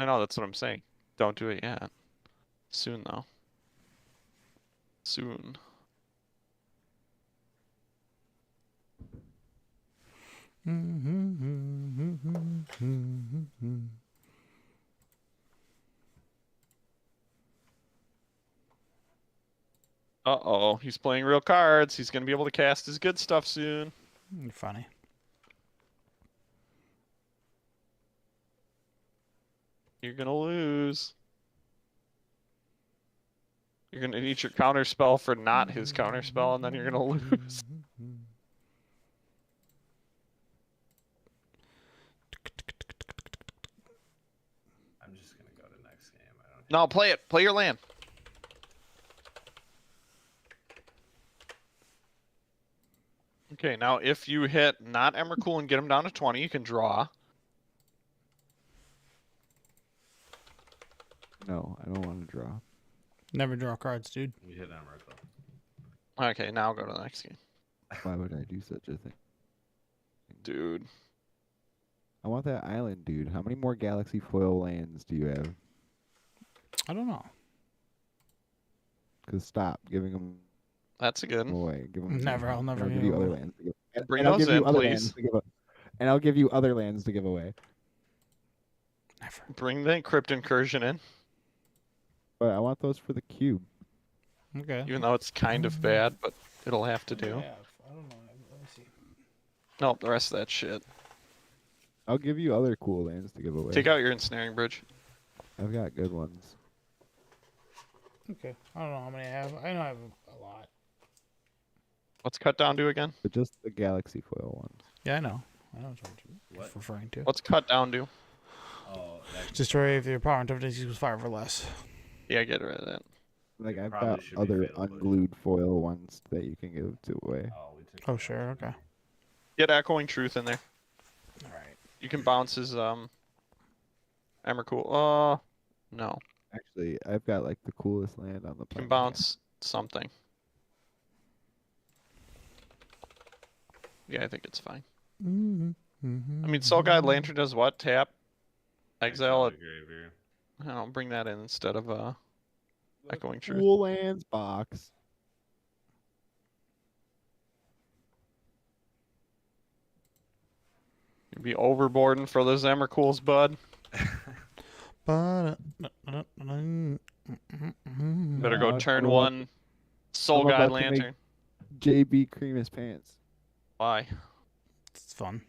I know, that's what I'm saying. Don't do it yet. Soon, though. Soon. Uh-oh, he's playing real cards. He's gonna be able to cast his good stuff soon. Funny. You're gonna lose. You're gonna need your counter spell for not his counter spell, and then you're gonna lose. I'm just gonna go to next game. I don't. No, play it. Play your land. Okay, now if you hit not Emrakul and get him down to 20, you can draw. No, I don't want to draw. Never draw cards, dude. We hit Emrakul. Okay, now go to the next game. Why would I do such a thing? Dude. I want that island, dude. How many more Galaxy Foil lands do you have? I don't know. Because stop giving them That's a good one. away. Give them Never, I'll never give give you them other away. lands. To give, and, Bring and I'll those give you in, other please. lands to give a, and I'll give you other lands to give away. Never. Bring the Crypt Incursion in, But I want those for the cube. Okay. even though it's kind of bad, but it'll have to do. I don't know. Let me see. Nope, the rest of that shit. I'll give you other cool lands to give away. Take out your Ensnaring Bridge. I've got good ones. Okay. I don't know how many I have. I know I have a lot. What's cut down to again? But just the Galaxy Foil ones. Yeah, I know. I know what you're What? referring to. What's cut down to? Oh, that Destroy if your power and toughness equals 5 or less. Yeah, get rid of that. Like It I've probably got should be other Fatal Push. unglued foil ones that you can give to away. Oh, we took. Oh, it sure. out. Okay. Get Echoing Truth in there. All right. You can bounce his Emrakul. No. Actually, I've got like the coolest land on the You planet. can bounce something. Yeah, I think it's fine. I mean, Soul Guide Lantern does what? Tap, exile it. the graveyard. I don't know, bring that in instead of The Echoing Truth. Cool lands box. You'd be overboarding for those Emrakuls, bud. Better go No, turn I'm about one. Soul I'm Guide about to make- Lantern. JB cream his pants. Why? It's fun.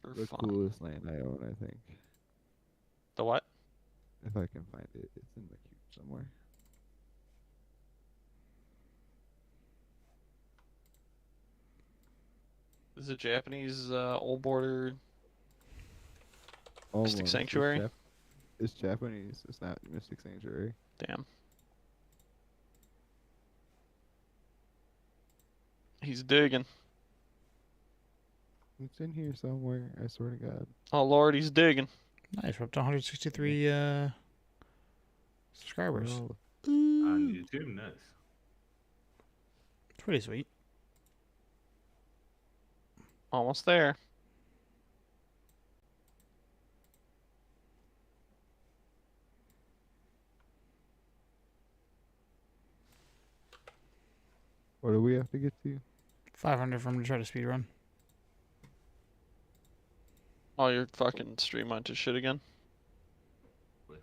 For The fun. coolest land I own, I think. The what? If I can find it, it's in the cube somewhere. Is it Japanese old border? Almost. Mystic It's Sanctuary? It's Japanese. It's not Mystic Sanctuary. Damn. He's digging. It's in here somewhere. I swear to God. Oh Lord, he's digging. Nice. We're up to 163 subscribers. Oh, On YouTube, nice. It's pretty sweet. Almost there. what do we have to get to? 500 for him to try to speed run. Oh, your fucking stream went to shit again? What?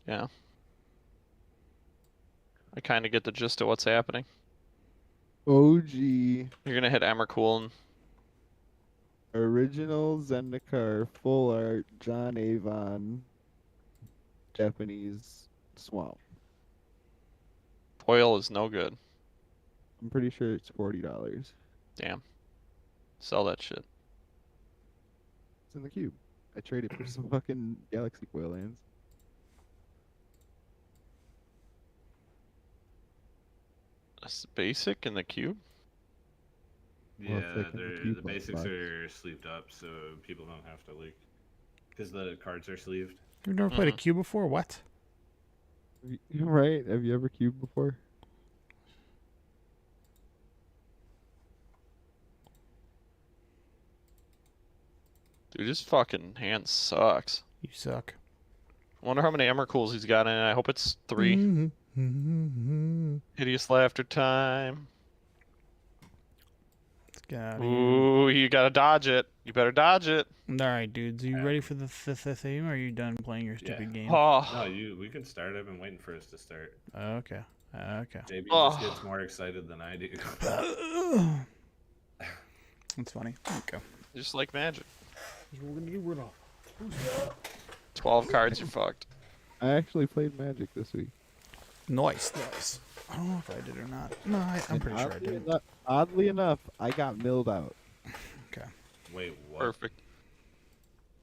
Yeah. I kind of get the gist of what's happening. OG You're gonna hit Emrakul and original Zendikar full art John Avon Japanese swamp. foil is no good. I'm pretty sure it's $40. Damn. Sell that shit. It's in the cube. I traded for some fucking Galaxy Foil lands. That's basic in the cube? Well, it's Yeah, like in the cube the box basics box. are sleeved up, so people don't have to leak. Because the cards are sleeved. You've never played a cube before? What? Right? Have you ever cubed before? Dude, his fucking hand sucks. You suck. Wonder how many Emrakuls he's got in it. I hope it's 3. Mm-hmm. Hideous laughter time. Let's get out of here. Ooh, you gotta dodge it. You better dodge it. All right, dudes. Are you ready for the theme, or are you done playing your stupid game? Oh, No, we can start. I've been waiting for us to start. Okay. Okay. JB Oh. just gets more excited than I do. That's funny. Okay. just like Magic. We're gonna get rid of. 12 cards, you're fucked. I actually played Magic this week. Nice. I don't know if I did or not. No, I'm And pretty sure I did. Oddly enough, I got milled out. Okay. Wait, what? Perfect.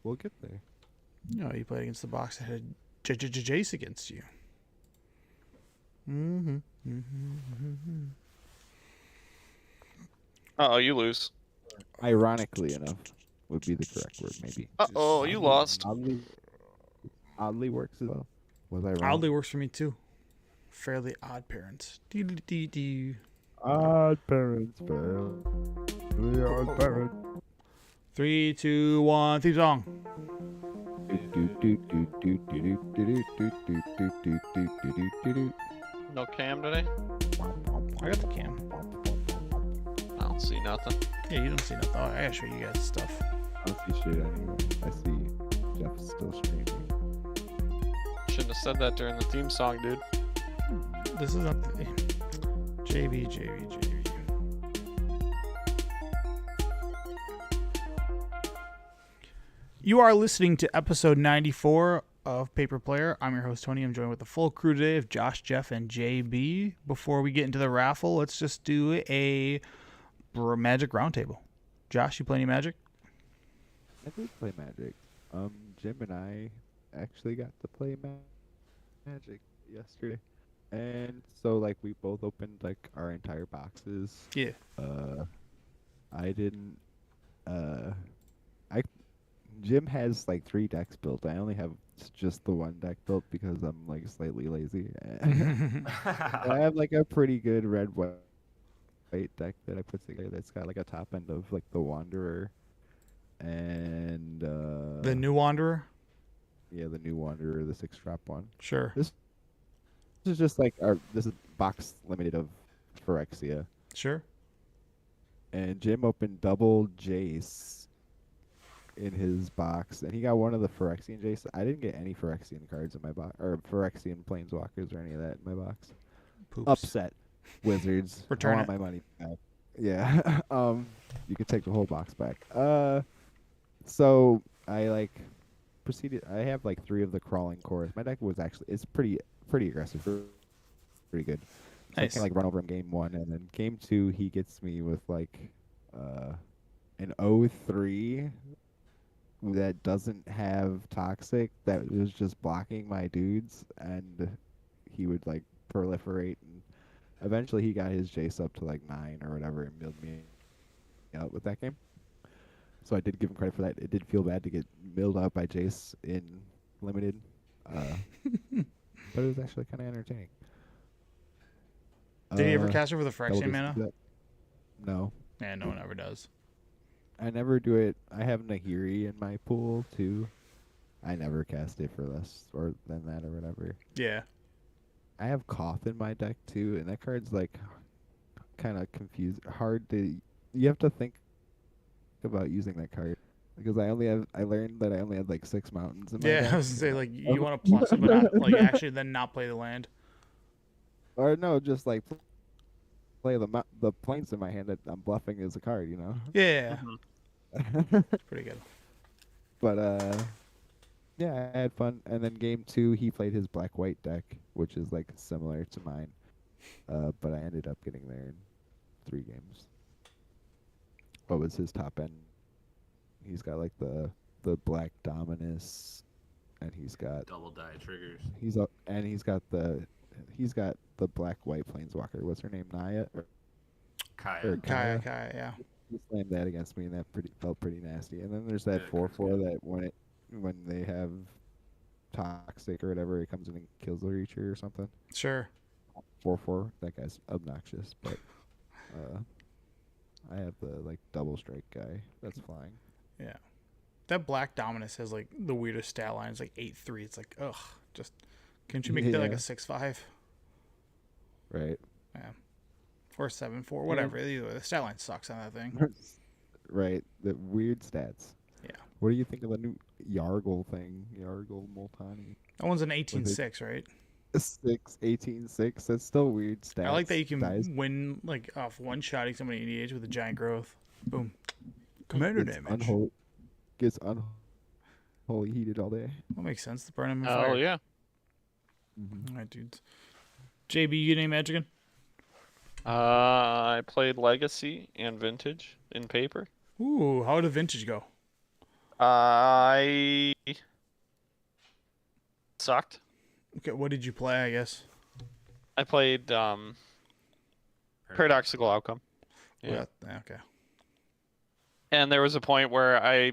We'll get there. No, you played against the box that had Jace against you. Mm-hmm. Uh-oh, you lose. Ironically enough, would be the correct word, maybe. Uh-oh, you lost. Oddly works as well. Was I wrong? Oddly works for me too. Fairly odd parents. Dee. Odd parents, fairly odd parents. 3, 2, 1, theme song. No cam today? I got the cam. I don't see nothing. Yeah, you don't see nothing. Oh, I gotta show you guys stuff. I don't see shit anyway. I see Jeff is still streaming. Shouldn't have said that during the theme song, dude. This is not the JB. You are listening to episode 94 of Paper Player. I'm your host, Tony. I'm joined with the full crew today of Josh, Jeff, and JB. Before we get into the raffle, let's just do a Magic Roundtable. Josh, you play any Magic? I did play Magic. Jim and I actually got to play Magic yesterday. And so, like, we both opened, like, our entire boxes. Yeah. I didn't, Jim has, like, 3 decks built. I only have just the 1 deck built because I'm, like, slightly lazy. I have, like, a pretty good red-white deck that I put together that's got, like, a top end of, like, the Wanderer. And, The New Wanderer? yeah, the new Wanderer, the 6-drop one. Sure. This is just like this is box limited of Phyrexia. Sure. And Jim opened double Jace in his box, and he got one of the Phyrexian Jace. I didn't get any Phyrexian cards in my box, or Phyrexian Planeswalkers or any of that in my box. Poops. Upset, Wizards. Return I want it. my money back. Yeah. You can take the whole box back. So I proceeded. I have like 3 of the Crawling Chorus. My deck was actually it's pretty aggressive, pretty good. So Nice. I can like run over him game 1, and then game 2 he gets me with like an 0-3 that doesn't have Toxic, that was just blocking my dudes, and he would like proliferate, and eventually he got his Jace up to like 9 or whatever and milled me out with that game. So I did give him credit for that. It did feel bad to get milled out by Jace in limited, but it was actually kind of entertaining. Did he ever cast over the double Phyrexian mana? dis- No, Yeah, no one ever does. I never do it. I have Nahiri in my pool too. I never cast it for less or than that or whatever. Yeah. I have Koth in my deck too, and that card's like kind of confused. Hard to. You have to think about using that card because I learned that I only had like 6 mountains in my Yeah, deck. I was gonna say like you want to plus it, but not like actually then not play the land. Or no, just like play the planes in my hand that I'm bluffing as a card, you know. Yeah, Mhm. pretty good. But yeah, I had fun. And then game 2, he played his black-white deck, which is like similar to mine. But I ended up getting there in 3 games. What was his top end? He's got like the black Dominus, and he's got Double die triggers. he's got the black-white Planeswalker. What's her name? Naya? Or Kaya. Kaya, yeah. He slammed that against me, and that felt pretty nasty. And then there's that Yeah, 4/4 that when they have Toxic or whatever, it comes in and kills the Reacher or something. Sure. 4/4. That guy's obnoxious, but I have the like double strike guy that's flying. Yeah. That Black Dominus has like the weirdest stat line. It's like 8-3. It's like, ugh, just can't you make that like a 6-5? Right. Yeah. Or 7-4, whatever. Either way, the stat line sucks on that thing. Right. The weird stats. Yeah. What do you think of the new Yargle thing? Yargle Moltani. That one's an 18-6, right? 18-6. That's still weird stats. I like that you can Dies. win like off one shotting somebody in EDH with a giant growth. Boom. Commander Gets damage. Gets unholy heated all day. That makes sense. The burn him in Oh fire. yeah. All right, dudes. JB, you get any Magic again? I played Legacy and Vintage in paper. Ooh, how did Vintage go? I sucked. Okay, what did you play, I guess? I played Paradoxical Outcome. Yeah. Okay. And there was a point where I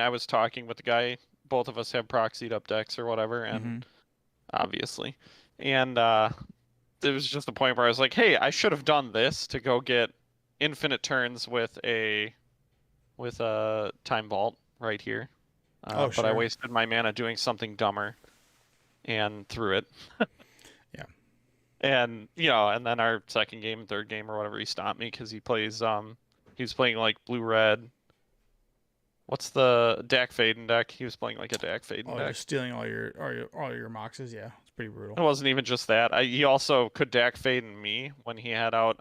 was talking with the guy. Both of us have proxied up decks or whatever, and obviously, and there was just a point where I was like, "Hey, I should have done this to go get infinite turns with a time vault right here." But I sure. wasted my mana doing something dumber, and threw it. Yeah. And and then our second game, third game, or whatever, he stopped me because he plays he was playing like blue-red. What's the Dak Faden deck? He was playing like a Dak Faden Oh, deck. just stealing all your moxes. Yeah, it's pretty brutal. It wasn't even just that. He also could Dak Faden me when he had out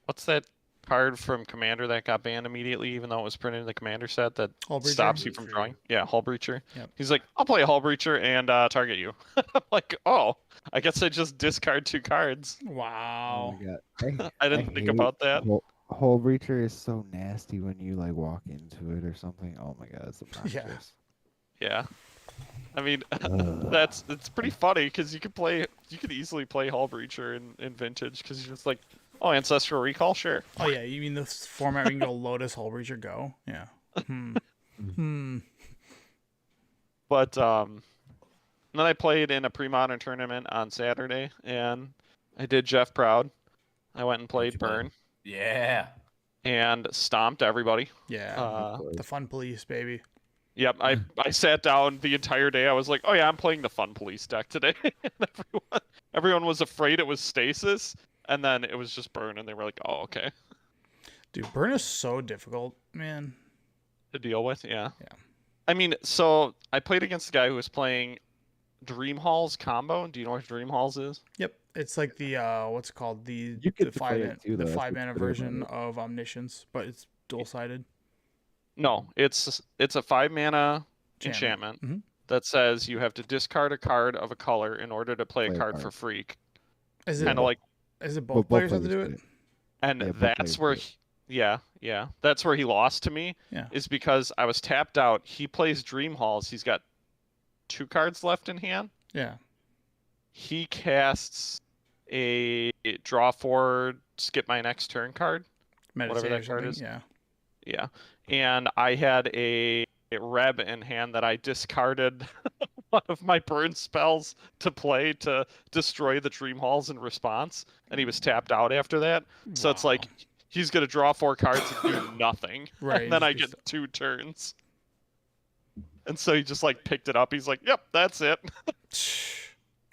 what's that card from Commander that got banned immediately, even though it was printed in the Commander set that Hull Breacher? stops you from drawing? Yeah, Hull Breacher. Yep. He's like, I'll play a Hull Breacher and target you. I'm like, oh, I guess I just discard 2 cards. Wow. Oh my god. I didn't think about that. Hole Breacher is so nasty when you like walk into it or something. Oh my god, it's obnoxious. Yeah. I mean, Ugh. it's pretty funny because you could easily play Hull Breacher in Vintage because you're just like, oh, Ancestral Recall, sure. Oh yeah, you mean the format where you can go Lotus, Hull Breacher, go? Yeah. But then I played in a pre-modern tournament on Saturday, and I did Jeff proud. I went and played you play? Burn Yeah. and stomped everybody. Yeah. The fun police, baby. Yep, I sat down the entire day. I was like, oh yeah, I'm playing the Fun Police deck today. And everyone was afraid it was Stasis, and then it was just Burn, and they were like, oh, okay. Dude, Burn is so difficult, man. To deal with, yeah. Yeah. I mean, so I played against a guy who was playing Dream Halls combo. Do you know what Dream Halls is? Yep. It's like the what's it called the You get the to play it 5 too, though. the That's 5 what's mana good about version it. of Omniscience, but it's dual sided. No, it's a 5 mana enchantment Mhm. that says you have to discard a card of a color in order to play a Play a card card. for Freak. Is it Kind of like, is it Well, both players have to do players it? get and Yeah, both that's players where, do it. yeah, that's where he lost to me. Yeah. Is because I was tapped out. He plays Dream Halls. He's got 2 cards left in hand. Yeah. He casts a draw 4, skip my next turn card. Meditate that or card something. is. Yeah. Yeah. And I had a Reb in hand that I discarded one of my burn spells to play to destroy the Dream Halls in response. And he was tapped out after that. So it's like Wow. he's going to draw 4 cards and do nothing. Right, And then I just get 2 turns. And so he just like picked it up. He's like, yep, that's it.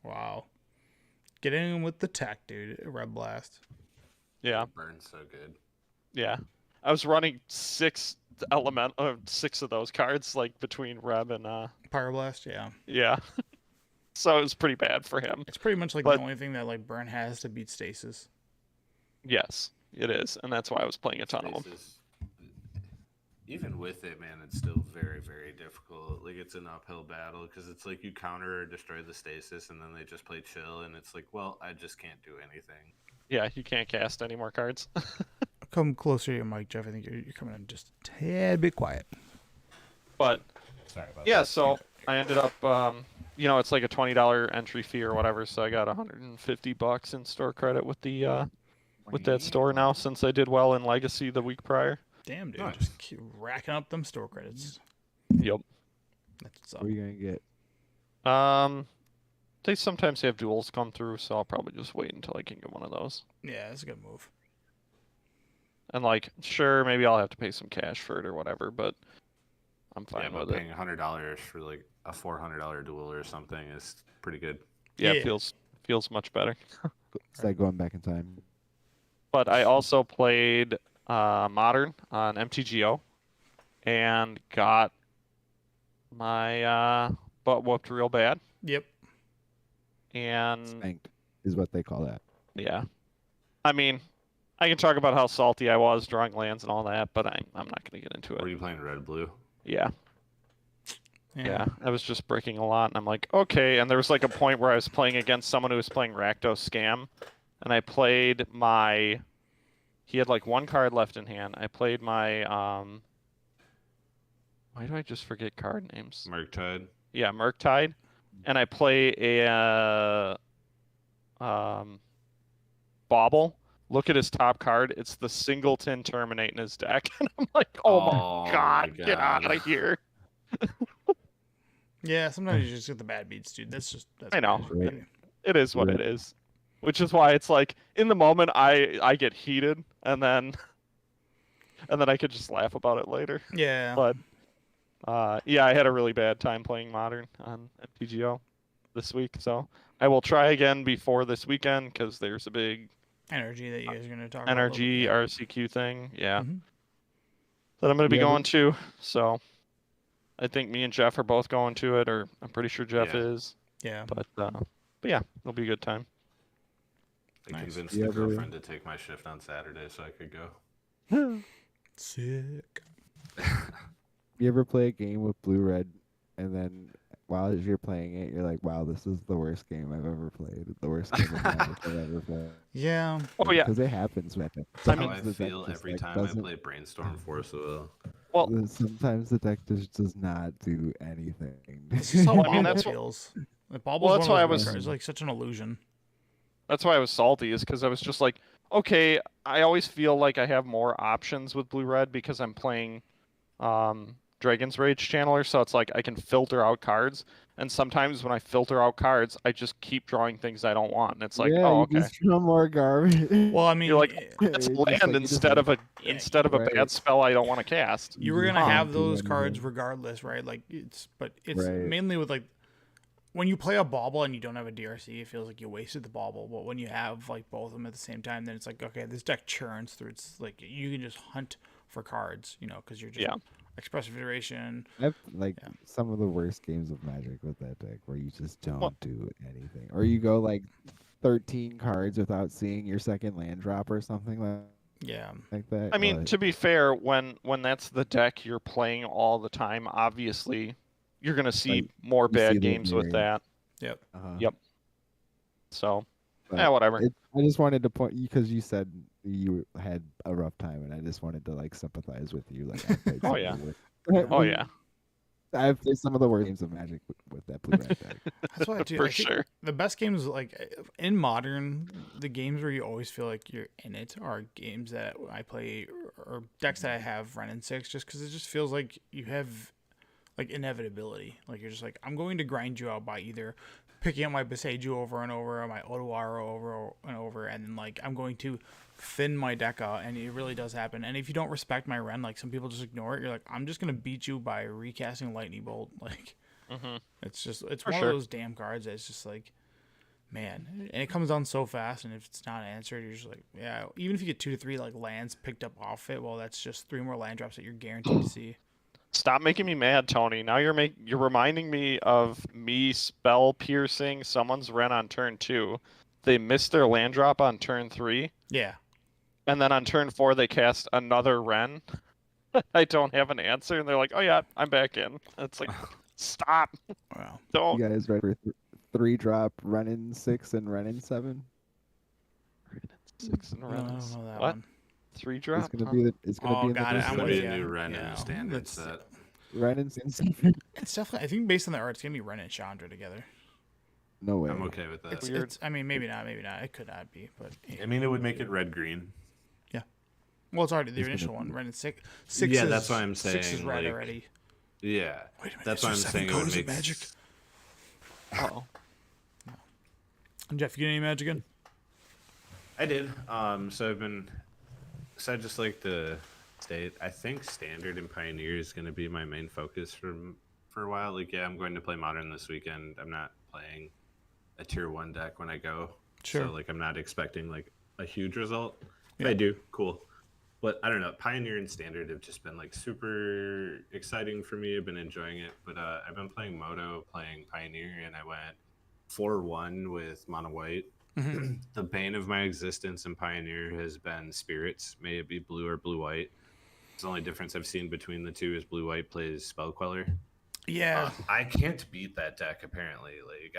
Wow. Get in with the tech, dude. Red Blast. Yeah. Burn's so good. Yeah. I was running 6 of those cards like between Reb and Pyroblast, yeah. yeah. So it was pretty bad for him. It's pretty much like But- the only thing that like Burn has to beat Stasis. Yes, it is, and that's why I was playing a ton of them. Stasis, even with it, man, it's still very, very difficult. Like, it's an uphill battle because it's like you counter or destroy the stasis, and then they just play chill, and it's like, well, I just can't do anything. Yeah, you can't cast any more cards. Come closer to your mic, Jeff. I think you're coming in just a tad bit quiet. But Sorry about yeah, that. so I ended up, it's like a $20 entry fee or whatever, so I got $150 in store credit with the with that store now since I did well in Legacy the week prior. Damn, dude. Nice. Just keep racking up them store credits. Yep. That's what's up. What are you gonna get? They sometimes have duels come through, so I'll probably just wait until I can get one of those. Yeah, that's a good move. And like, sure, maybe I'll have to pay some cash for it or whatever, but I'm Yeah, fine but with it. paying $100 for like a $400 duel or something is pretty good. Yeah, Yeah. it feels much better. It's like going back in time. But I also played Modern on MTGO and got my butt whooped real bad. Yep. And Spanked is what they call that. yeah, I mean, I can talk about how salty I was drawing lands and all that, but I'm not going to get into Were it. you playing red blue? Yeah. Yeah, I was just breaking a lot, and I'm like, okay. And there was like a point where I was playing against someone who was playing Rakdos Scam, and I played my. He had like one card left in hand. I played my. Why do I just forget card names? Murktide. Yeah, Murktide, and I play a. Bauble. Look at his top card. It's the Singleton Terminate in his deck, and I'm like, oh my god, get out of here. Yeah, sometimes you just get the bad beats, dude. That's I know. what it is. Right. It is what it is. Which is why it's like in the moment I get heated and then I could just laugh about it later. Yeah. But yeah, I had a really bad time playing Modern on MTGO this week, so I will try again before this weekend because there's a big Energy that you guys are gonna talk about. a little NRG bit. RCQ thing, yeah, Mhm. that I'm gonna be Yeah, going to. So I think me and Jeff are both going to it, or I'm pretty sure Jeff Yeah. is. Yeah. But yeah, it'll be a good time. I Nice. convinced You the ever- girlfriend to take my shift on Saturday so I could go. Sick. You ever play a game with blue red, and then while you're playing it, you're like, "Wow, this is the worst game I've ever played. The worst game of Magic I've ever played." Yeah. Oh yeah. Because it happens with it. That's how Sometimes I the deck feel just, every like, time I doesn't- play Brainstorm Force of Will. Well, Sometimes the deck just does not do anything. It's just how Well, I mean, Bauble that's what- feels. Like Bauble's Well, one that's of why I those was- cards. It's like such an illusion. that's why I was salty, is because I was just like, okay, I always feel like I have more options with blue red because I'm playing Dragon's Rage Channeler, so it's like I can filter out cards, and sometimes when I filter out cards, I just keep drawing things I don't want, and it's like, yeah, oh, you okay, just draw more garbage. Well, I mean, You're like, eh, it's a It's just land like you just instead of a Yeah, instead of a right. bad spell I don't want to cast. you were just gonna Huh. have do those cards anything. regardless, right? Like it's Right. mainly with like when you play a Bauble and you don't have a DRC, it feels like you wasted the Bauble. But when you have like both of them at the same time, then it's like, okay, this deck churns through. It's like you can just hunt for cards, because you're just Yeah. Expressive Iteration. I've like Yeah. some of the worst games of Magic with that deck where you just don't Well- do anything, or you go like 13 cards without seeing your second land drop or something Yeah. like that. I mean, but- to be fair, when that's the deck you're playing all the time, obviously you're gonna see Like, more you see bad the games with myriad. that. uh-huh. Yep. So But yeah, whatever. I just wanted to point because you said you had a rough time, and I just wanted to like sympathize with you. Like, I played Oh, some yeah. of the Oh worst- yeah, I've played some of the worst games of Magic with that blue red deck. That's why, dude. for I think sure. the best games, like in Modern, the games where you always feel like you're in it are games that I play or decks that I have run in 6, just because it just feels like you have like inevitability. Like you're just like, I'm going to grind you out by either picking up my Beseju over and over, or my Otawara over and over, and then like I'm going to thin my deck out, and it really does happen. And if you don't respect my Ren, like some people just ignore it, you're like, I'm just gonna beat you by recasting Lightning Bolt. Like hmm it's For one sure. of those damn cards that's just like, man, and it comes down so fast, and if it's not answered, you're just like, yeah. Even if you get 2 to 3 like lands picked up off it, well, that's just 3 more land drops that you're guaranteed to see. Stop making me mad, Tony. Now you're reminding me of me spell piercing someone's Ren on turn 2. They missed their land drop on turn 3, Yeah, and then on turn 4 they cast another Ren. I don't have an answer, and they're like, "Oh yeah, I'm back in." It's like, stop! wow. Don't. You guys ready for 3-drop Renin 6 and Renin 7? 6 and No, I don't Rens. know that What? one. 3 drop? It's gonna Huh? be it's gonna Oh, be in got the it. There's I'm gonna with be ya. a new Ren in Yeah, the standard let's- set. Renin 7. It's definitely. I think based on the art, it's gonna be Ren and Chandra together. No way. I'm okay with that. Weird. It's. I mean, maybe not. Maybe not. It could not be, but I mean, it would make it red green. well, it's already the It's gonna initial one. be- Ren and 6. 6 Yeah, is, that's why I'm 6 is saying, red like, already. Yeah, Wait a minute. that's is why I'm there 7 saying it would colors of make. magic? Oh. Jeff, you get any magic in? I did. So I've been So I just like to state, I think Standard and Pioneer is going to be my main focus for a while. Like, yeah, I'm going to play Modern this weekend. I'm not playing a tier 1 deck when I go. Sure. So, like, I'm not expecting, like, a huge result. If Yeah. I do, cool. But I don't know. Pioneer and Standard have just been, like, super exciting for me. I've been enjoying it. But I've been playing Moto, playing Pioneer, and I went 4-1 with Mono White. The bane of my existence in Pioneer has been Spirits. May it be blue or blue white. The only difference I've seen between the two is blue white plays Spell Queller. Yeah. I can't beat that deck apparently. Like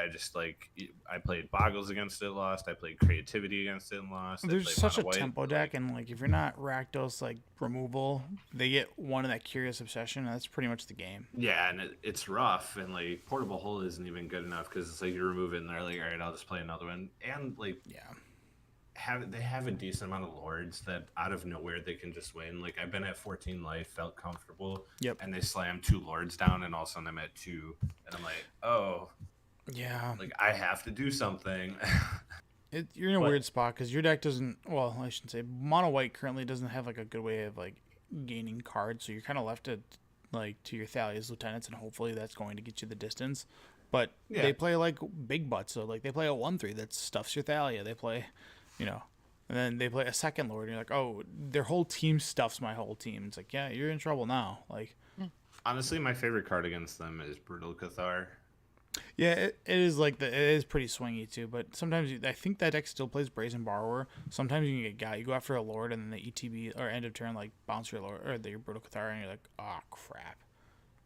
I played Boggles against it, lost. I played Creativity against it and lost. There's such a tempo deck, and like if you're not Rakdos like removal, they get one of that Curious Obsession, and that's pretty much the game. Yeah, and it's rough, and like Portable Hole isn't even good enough because it's like you remove it and they're like, all right, I'll just play another one. And like they have a decent amount of lords that out of nowhere they can just win. Like I've been at 14 life, felt comfortable, and they slam 2 lords down, and all of a sudden I'm at 2, and I'm like, oh, yeah, like I have to do something. You're in a weird spot because your deck doesn't. Well, I shouldn't say Mono White currently doesn't have like a good way of like gaining cards, so you're kind of left to your Thalia's Lieutenants, and hopefully that's going to get you the distance. But they play like big butts, so like they play a 1/3 that stuffs your Thalia. They play. And then they play a second lord, and you're like, oh, their whole team stuffs my whole team. It's like, yeah, you're in trouble now. Like, honestly, my favorite card against them is Brutal Cathar. Yeah, it is like it is pretty swingy too. But sometimes I think that deck still plays Brazen Borrower. Sometimes you can get you go after a lord, and then the ETB or end of turn like bounce your lord or your Brutal Cathar, and you're like, oh crap.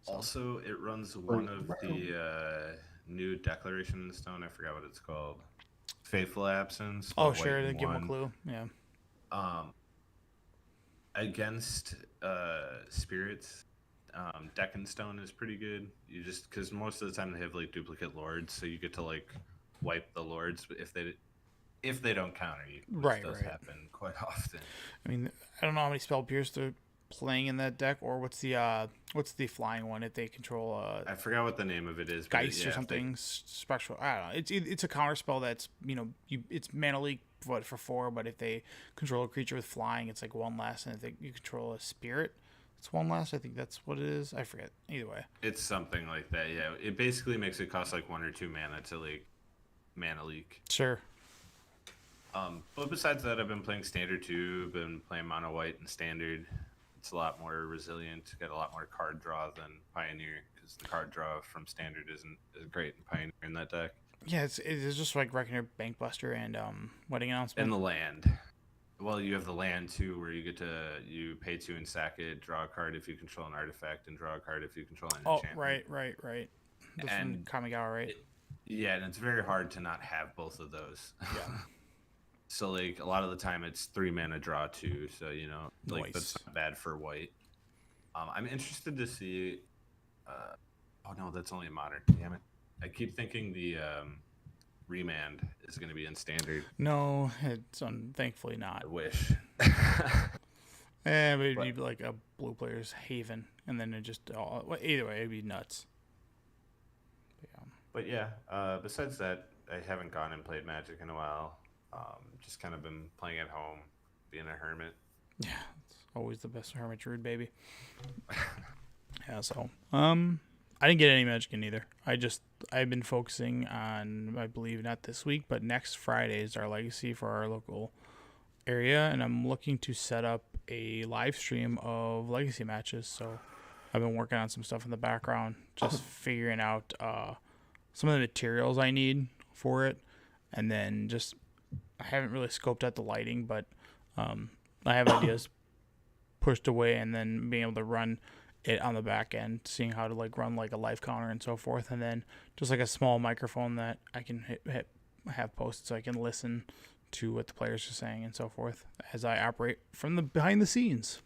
So. Also, it runs one of the new Declaration in Stone. I forgot what it's called. Faithful Absence. Oh, sure. To give them a clue. Yeah. Against Spirits, Deck Stone is pretty good. You just because most of the time they have like duplicate lords, so you get to like wipe the lords if they don't counter you. Which does happen quite often. I mean, I don't know how many Spell Pierce they're playing in that deck, or what's the flying one if they control I forgot what the name of it is. Geist or something spectral. I don't know. It's a counter spell that's it's mana leak for 4, but if they control a creature with flying, it's like 1 less, and if you control a spirit, it's 1 less. I think that's what it is. I forget. Either way, it's something like that. Yeah, it basically makes it cost like 1 or 2 mana to like mana leak. Sure. But besides that, I've been playing Standard too. Been playing Mono White and Standard. It's a lot more resilient. Got a lot more card draw than Pioneer because the card draw from Standard isn't as great in Pioneer in that deck. Yeah, it's just like Reckoner, Bankbuster, and Wedding Announcement. And the land. Well, you have the land too, where you pay 2 and sack it, draw a card if you control an artifact, and draw a card if you control an enchantment. Right. That's from Kamigawa, right? Yeah, and it's very hard to not have both of those. Yeah. So, like, a lot of the time it's 3 mana draw too, so, like, that's not bad for white. I'm interested to see... oh, no, that's only a Modern. Damn it. I keep thinking the Remand is going to be in Standard. No, it's thankfully not. I wish. But it'd be like a blue player's haven, and then it just... either way, it'd be nuts. But yeah, besides that, I haven't gone and played Magic in a while. Just kind of been playing at home, being a hermit. Yeah, it's always the best hermit druid, baby. Yeah, so I didn't get any Magic in either. I've been focusing on, I believe not this week, but next Friday is our Legacy for our local area, and I'm looking to set up a live stream of Legacy matches. So I've been working on some stuff in the background, just figuring out some of the materials I need for it, and then just I haven't really scoped out the lighting, but I have ideas pushed away, and then being able to run it on the back end, seeing how to like run like a live counter and so forth, and then just like a small microphone that I can have posted so I can listen to what the players are saying and so forth as I operate from the behind the scenes.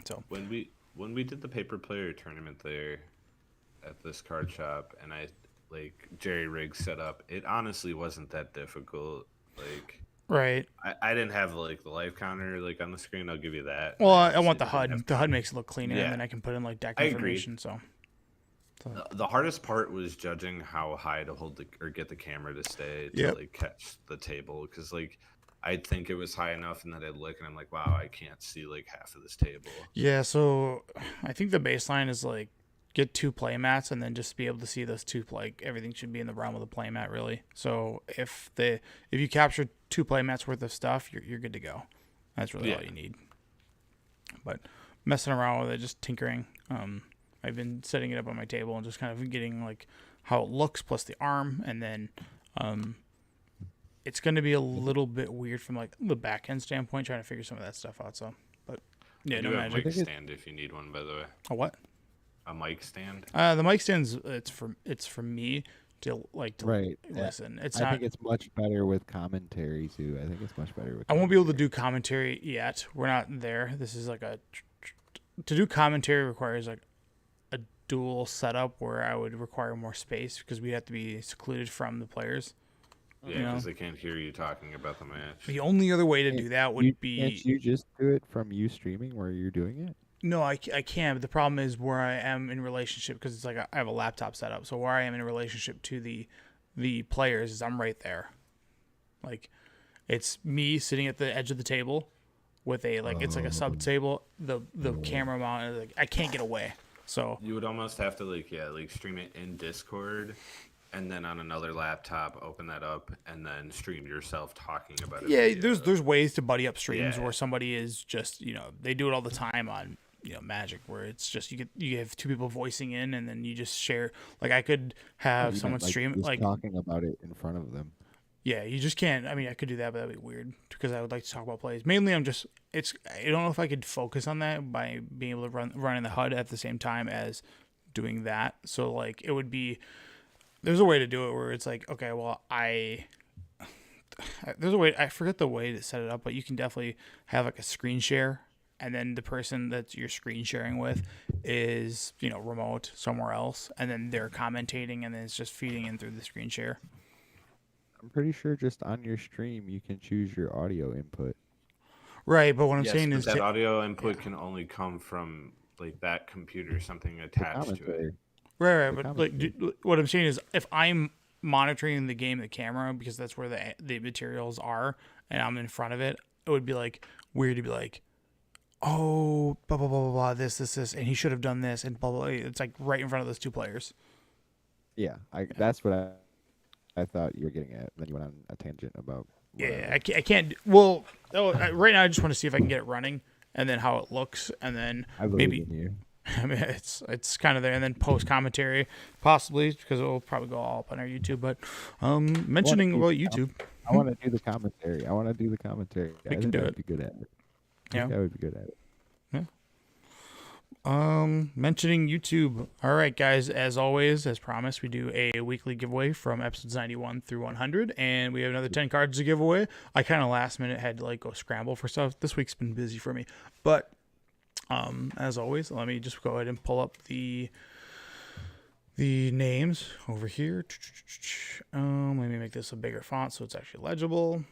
So when we did the Paper Player tournament there at this card shop, and I like Jerry Riggs set up, it honestly wasn't that difficult. Like, right. I didn't have like the live counter like on the screen. I'll give you that. Well, I want the HUD. The HUD makes it look cleaner, and then I can put in like deck information. So the hardest part was judging how high to hold or get the camera to stay to like catch the table, because like I'd think it was high enough, and then I'd look, and I'm like, wow, I can't see like half of this table. Yeah, so I think the baseline is like get 2 play mats and then just be able to see those 2 like everything should be in the realm of the play mat really. So if you capture 2 play mats worth of stuff, you're good to go. That's really all you need. But messing around with it, just tinkering. I've been setting it up on my table and just kind of getting like how it looks plus the arm, and then it's going to be a little bit weird from like the back end standpoint, trying to figure some of that stuff out. So, but yeah, no have a magic. mic stand if you need one, by the way. A what? A mic stand. The mic stands. It's for me to Right. listen. It's I not. think it's much better with commentary too. I think it's much better with. I won't be able to do commentary yet. We're not there. This is like to do commentary requires like a dual setup where I would require more space because we'd have to be secluded from the players. Yeah, because they can't hear you talking about the match. The only other way to do that would be. Can't you just do it from you streaming where you're doing it? No, I can. But the problem is where I am in relationship, because it's like I have a laptop set up. So where I am in relationship to the players is I'm right there. Like, it's me sitting at the edge of the table with a it's like a sub table. The camera mount, like I can't get away. So you would almost have to like stream it in Discord, and then on another laptop open that up and then stream yourself talking about it. Yeah, there's ways to buddy up streams where somebody is just they do it all the time on Magic, where it's just you have 2 people voicing in and then you just share. Like I could have someone stream like talking about it in front of them. Yeah, you just can't. I mean, I could do that, but that'd be weird because I would like to talk about plays. Mainly, I don't know if I could focus on that by being able to run in the HUD at the same time as doing that. So like it would be. There's a way to do it where it's like, okay, well, there's a way. I forget the way to set it up, but you can definitely have like a screen share, and then the person that you're screen sharing with is remote somewhere else, and then they're commentating, and then it's just feeding in through the screen share. I'm pretty sure just on your stream you can choose your audio input. Right, but what I'm saying is that audio input can only come from like that computer, something attached to it. Right, but what I'm saying is if I'm monitoring the game, the camera, because that's where the materials are, and I'm in front of it, it would be like weird to be like, oh, blah blah blah blah blah, this, and he should have done this, and blah blah. It's like right in front of those 2 players. Yeah, that's what I thought you were getting at. Then you went on a tangent about. Yeah, I can't. Well, right now I just want to see if I can get it running, and then how it looks, and then maybe. I mean, it's kind of there, and then post commentary possibly because it will probably go all up on our YouTube. But mentioning about YouTube, I want to do the commentary. We can do it. I'd be good at it. Yeah, I would be good at it. Mentioning YouTube. All right, guys. As always, as promised, we do a weekly giveaway from episodes 91 through 100, and we have another 10 cards to give away. I kind of last minute had to go scramble for stuff. This week's been busy for me, but as always, let me just go ahead and pull up the names over here. Let me make this a bigger font so it's actually legible.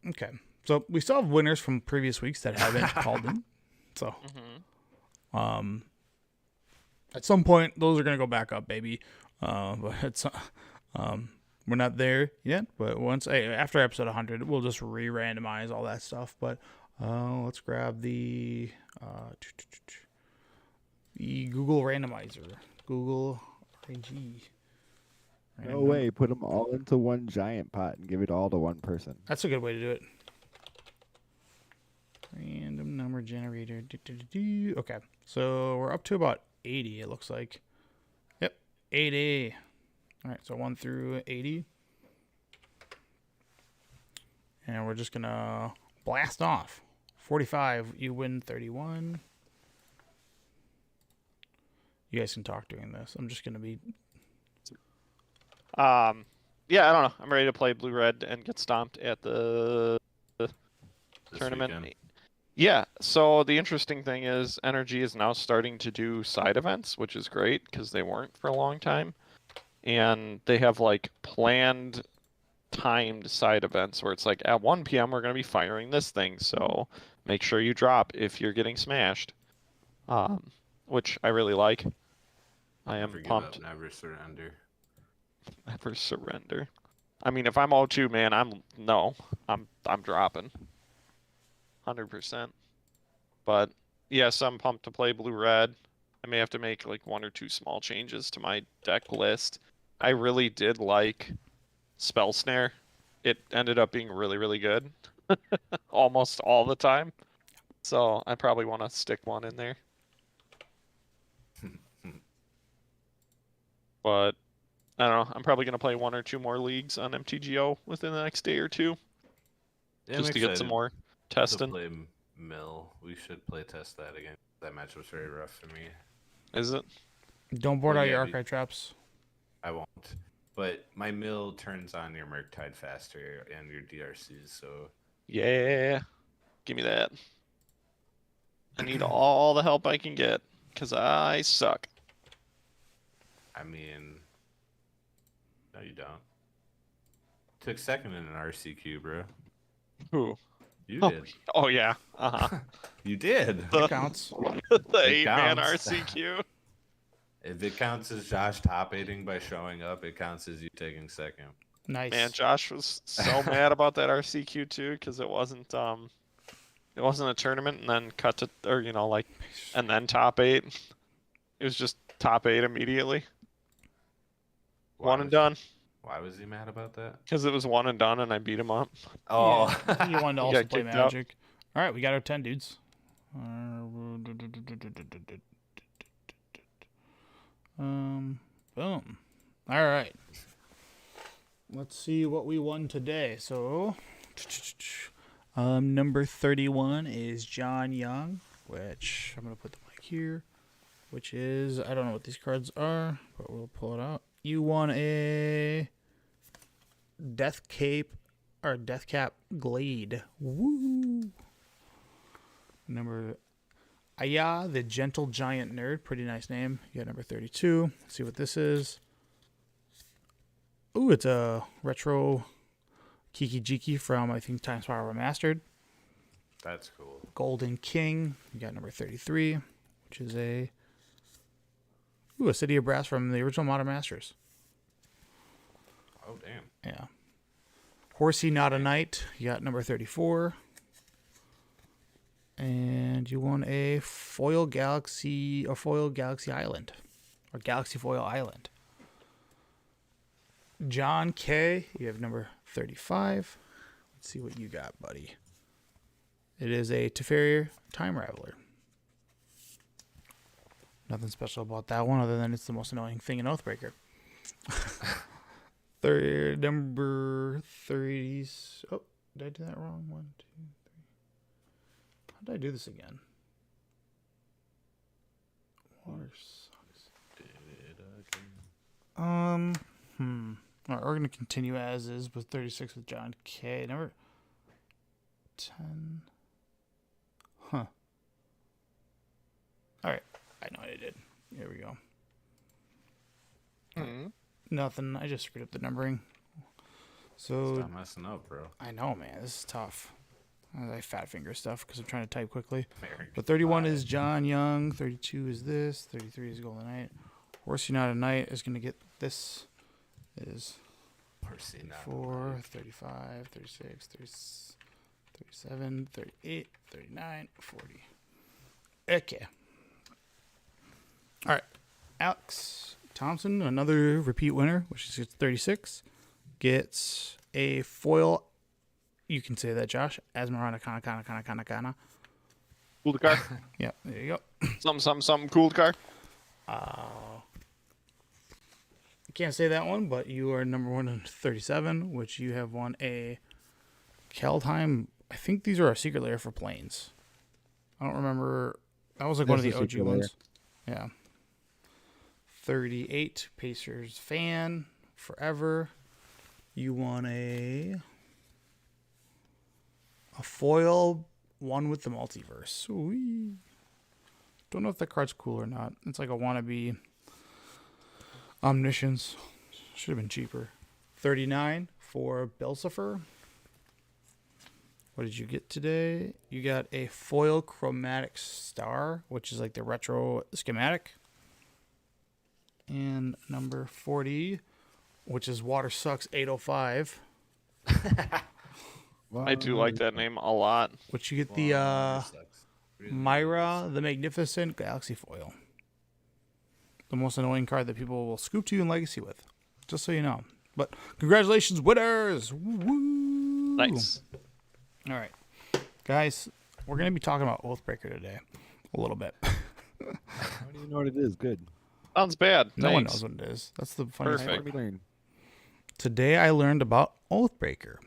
Okay. So we still have winners from previous weeks that haven't called in. So, at some point, those are going to go back up, baby. But it's, we're not there yet. But after episode 100, we'll just re-randomize all that stuff. But let's grab the Google randomizer. Google RNG. No way. Put them all into one giant pot and give it all to one person. That's a good way to do it. Random number generator. Okay, so we're up to about 80, it looks like. Yep, 80. All right, so 1 through 80. And we're just going to blast off. 45, you win 31. You guys can talk during this. I'm just going to be... Yeah, I don't know. I'm ready to play Blue-Red and get stomped at the tournament. Weekend. Yeah, so the interesting thing is Energy is now starting to do side events, which is great because they weren't for a long time. And they have planned timed side events where it's like at 1 p.m. we're going to be firing this thing, so make sure you drop if you're getting smashed. Which I really like. I am pumped. Never surrender. Never surrender. I mean, if I'm 0-2, man, I'm dropping 100%. But yes, I'm pumped to play blue red. I may have to make like 1 or 2 small changes to my deck list. I really did like Spell Snare. It ended up being really, really good almost all the time. So I probably want to stick one in there. But I don't know. I'm probably going to play 1 or 2 more leagues on MTGO within the next day or two. Yeah, Just I'm to get some excited more to testing. play Mill. We should play test that again. That match was very rough for me. Is it? Don't board Well, out yeah, your we- archive traps. I won't. But my Mill turns on your Murktide faster and your DRCs, so Yeah. Give me that. I need all the help I can get because I suck. I mean, no, you don't. Took second in an RCQ, bro. Who? You Oh, did. oh yeah. Uh-huh. You did. It counts. The It 8-man counts. RCQ. If it counts as Josh top aiding by showing up, it counts as you taking second. Nice. Man, Josh was so mad about that RCQ too because it wasn't a tournament and then cut to and then top 8. It was just top 8 immediately. Why One and was- done Why was he mad about that? because it was one and done and I beat him up. Oh, Yeah, you wanted to He also got play kicked out. Magic. All right, we got our 10 dudes. Boom. All right. Let's see what we won today. So, number 31 is John Young, which I'm going to put the mic here, which is, I don't know what these cards are, but we'll pull it out. You won a Death Cap Glade. Woo! Number Aya, the Gentle Giant Nerd. Pretty nice name. You got number 32. Let's see what this is. Ooh, it's a retro Kiki Jiki from, I think, Times Power Remastered. that's cool. Golden King. You got number 33, which is a City of Brass from the original Modern Masters. Oh, damn. Yeah. Horsey Not a Knight. You got number 34. And you won a Foil Galaxy Island. Or Galaxy Foil Island. John K. You have number 35. Let's see what you got, buddy. It is a Teferi Time Raveler. Nothing special about that one other than it's the most annoying thing in Oathbreaker. Number 30. Oh, did I do that wrong? 1, 2, 3. How did I do this again? Water sucks. All right, we're gonna continue as is with 36 with John K. Number 10. Huh. All right, I know what I did. Here we go. Nothing. I just screwed up the numbering. So Stop messing up, bro. I know, man. This is tough. I fat finger stuff because I'm trying to type quickly. American But 31 Pie. is John Young. 32 is this. 33 is Golden Knight. Horsey Not a Knight is going to get this. Is Horsey Not a 34, Knight. 35, 36, 37, 38, 39, 40. Okay. All right. Alex Thompson, another repeat winner, which is 36, gets a foil. You can say that, Josh. Asmarana Kana. Cool car. Yeah, there you go. Something cool car. I can't say that one, but you are number 137, which you have won a Kaldheim. I think these are our secret lair for planes. I don't remember. That was like one of the That's a OG secret ones. Yeah. 38 Pacers fan forever. You won a foil one with the multiverse. Sweet. Don't know if that card's cool or not. It's like a wannabe Omniscience. Should have been cheaper. 39 for Belsifer. What did you get today? You got a foil chromatic star, which is like the retro schematic. And number 40, which is Water Sucks 805. I do like that name a lot. Which you get the Myra the Magnificent Galaxy Foil. The most annoying card that people will scoop to you in Legacy with. Just so you know. But congratulations, winners! Woo! Nice. All right. Guys, we're going to be talking about Oathbreaker today. A little bit. How do you know what it is? Good. Sounds bad. No one Thanks. knows what it is. That's the funny Perfect. thing. Let me learn. Today I learned about Oathbreaker.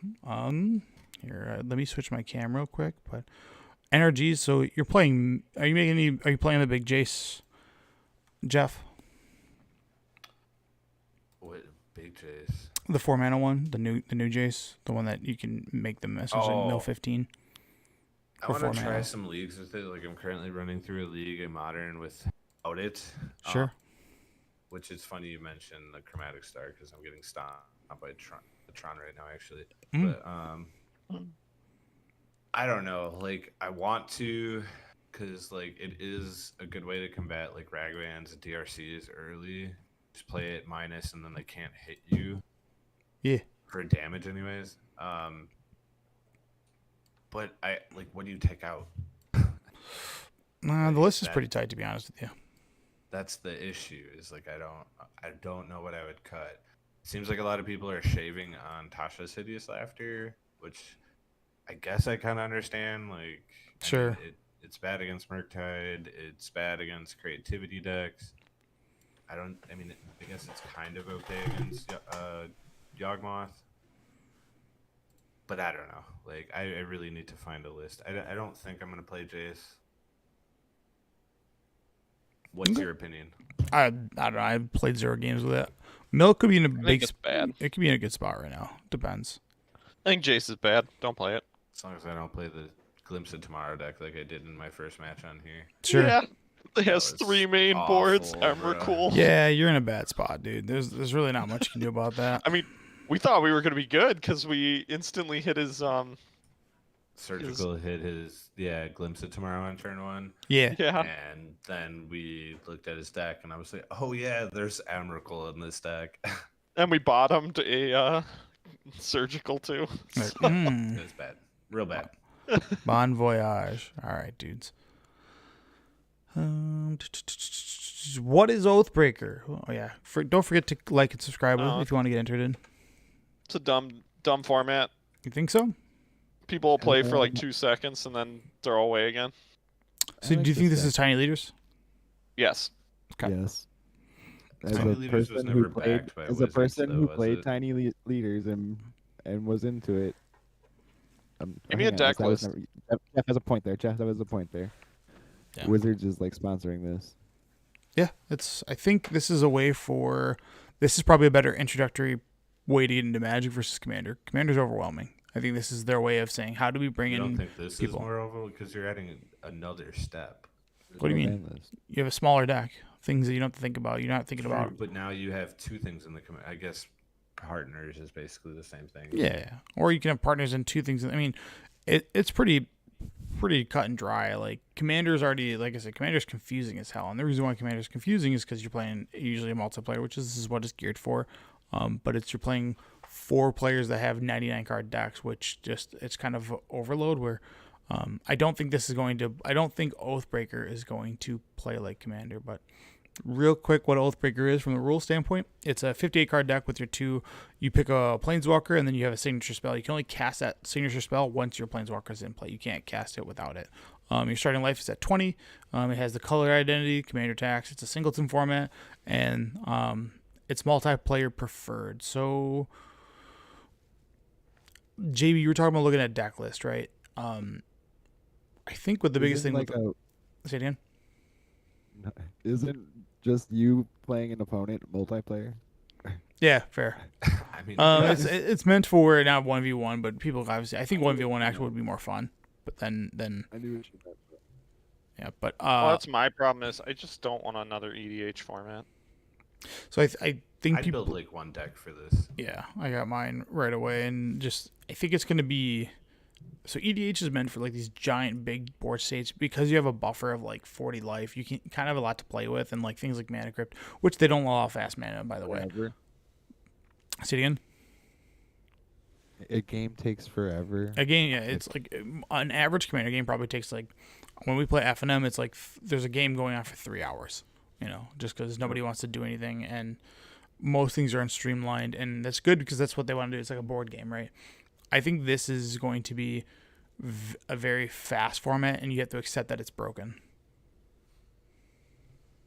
Here, let me switch my camera real quick. But NRGs. So you're playing. Are you playing the big Jace, Jeff? What big Jace? The 4-mana one, the new Jace, the one that you can make them essentially mill 15. I For want 4 to try mana. some leagues with it. Like I'm currently running through a league in Modern without it. Sure. Which is funny you mentioned the Chromatic Star because I'm getting stomped by Tron right now actually. Mm. But I don't know. Like I want to, because like it is a good way to combat like Ragavans and DRCs early. Just play it minus, and then they can't hit you. Yeah. For damage, anyways. But I like. What do you take out? The list is pretty tight, to be honest with you. That's the issue. Is like I don't know what I would cut. Seems like a lot of people are shaving on Tasha's Hideous Laughter, which I guess I kind of understand. Like, Sure. I mean, it's bad against Murktide. It's bad against creativity decks. I guess it's kind of okay against Yawgmoth. But I don't know. Like, I really need to find a list. I don't think I'm going to play Jace. What's your opinion? I don't know. I played 0 games with it. Milk could be in a I think big. it's bad. It could be in a good spot right now. Depends. I think Jace is bad. Don't play it. As long as I don't play the Glimpse of Tomorrow deck like I did in my first match on here. Sure. Yeah. It has was 3 main awful, boards. bro. Emrakul. Yeah, you're in a bad spot, dude. There's really not much you can do about that. I mean, we thought we were going to be good because we instantly hit his Surgical hit his Glimpse of Tomorrow on turn 1. Yeah. yeah. And then we looked at his deck and I was like, oh yeah, there's Emrakul in this deck. And we bottomed a surgical too. Like, mm, It was bad. Real bad. bon voyage. All right, dudes. What is Oathbreaker? Oh yeah. Don't forget to like and subscribe if you want to get entered in. It's a dumb format. You think so? People will play for like 2 seconds and then throw away again. So do you think this is Tiny Leaders? Yes. Okay. Yes. As Tiny a Leaders was person never who played, backed by as a Wizards, person though, who was played it? Tiny Leaders and was into it. Give me a deck that was list. Jeff has a point there. Jeff, that was a point there. Yeah. Wizards is like sponsoring this. Yeah, I think this is a way this is probably a better introductory way to get into Magic versus Commander. Commander's overwhelming. I think this is their way of saying, how do we bring I don't in think this people? is more overall because you're adding another step. What do you mean? Bandless. You have a smaller deck, things that you don't have to think about. You're not thinking True, about. but now you have 2 things in the I guess partners is basically the same thing. Yeah, or you can have partners in 2 things. I mean, it's pretty cut and dry. Like Commander's already, like I said, Commander's confusing as hell, and the reason why Commander's confusing is because you're playing usually a multiplayer, which is what it's geared for. But you're playing 4 players that have 99 card decks, which it's kind of overload. Where I don't think Oathbreaker is going to play like Commander. But real quick, what Oathbreaker is from the rule standpoint, it's a 58 card deck with your 2. You pick a Planeswalker and then you have a signature spell. You can only cast that signature spell once your Planeswalker is in play. You can't cast it without it. Your starting life is at 20. It has the color identity, commander tax. It's a singleton format, and it's multiplayer preferred. So, JB, you were talking about looking at deck list, right? I think what the biggest thing Isn't say it again. Isn't just you playing an opponent multiplayer? Yeah, fair. I mean, It's meant for not 1v1, but people obviously. I think 1v1 actually would be more fun. But then I knew what you meant. yeah. But Well, that's my problem is I just don't want another EDH format. so I think I'd people. build like one deck for this. Yeah, I got mine right away, and I think it's gonna be. So EDH is meant for like these giant big board states because you have a buffer of like 40 life. You can kind of have a lot to play with, and like things like Mana Crypt, which they don't allow fast mana, by the way. Whatever. Say it again. A game takes forever. A game, yeah, it's like an average Commander game probably takes like, when we play F&M, it's like there's a game going on for 3 hours, just because nobody wants to do anything, and most things are unstreamlined, and that's good because that's what they want to do. It's like a board game, right? I think this is going to be a very fast format, and you have to accept that it's broken.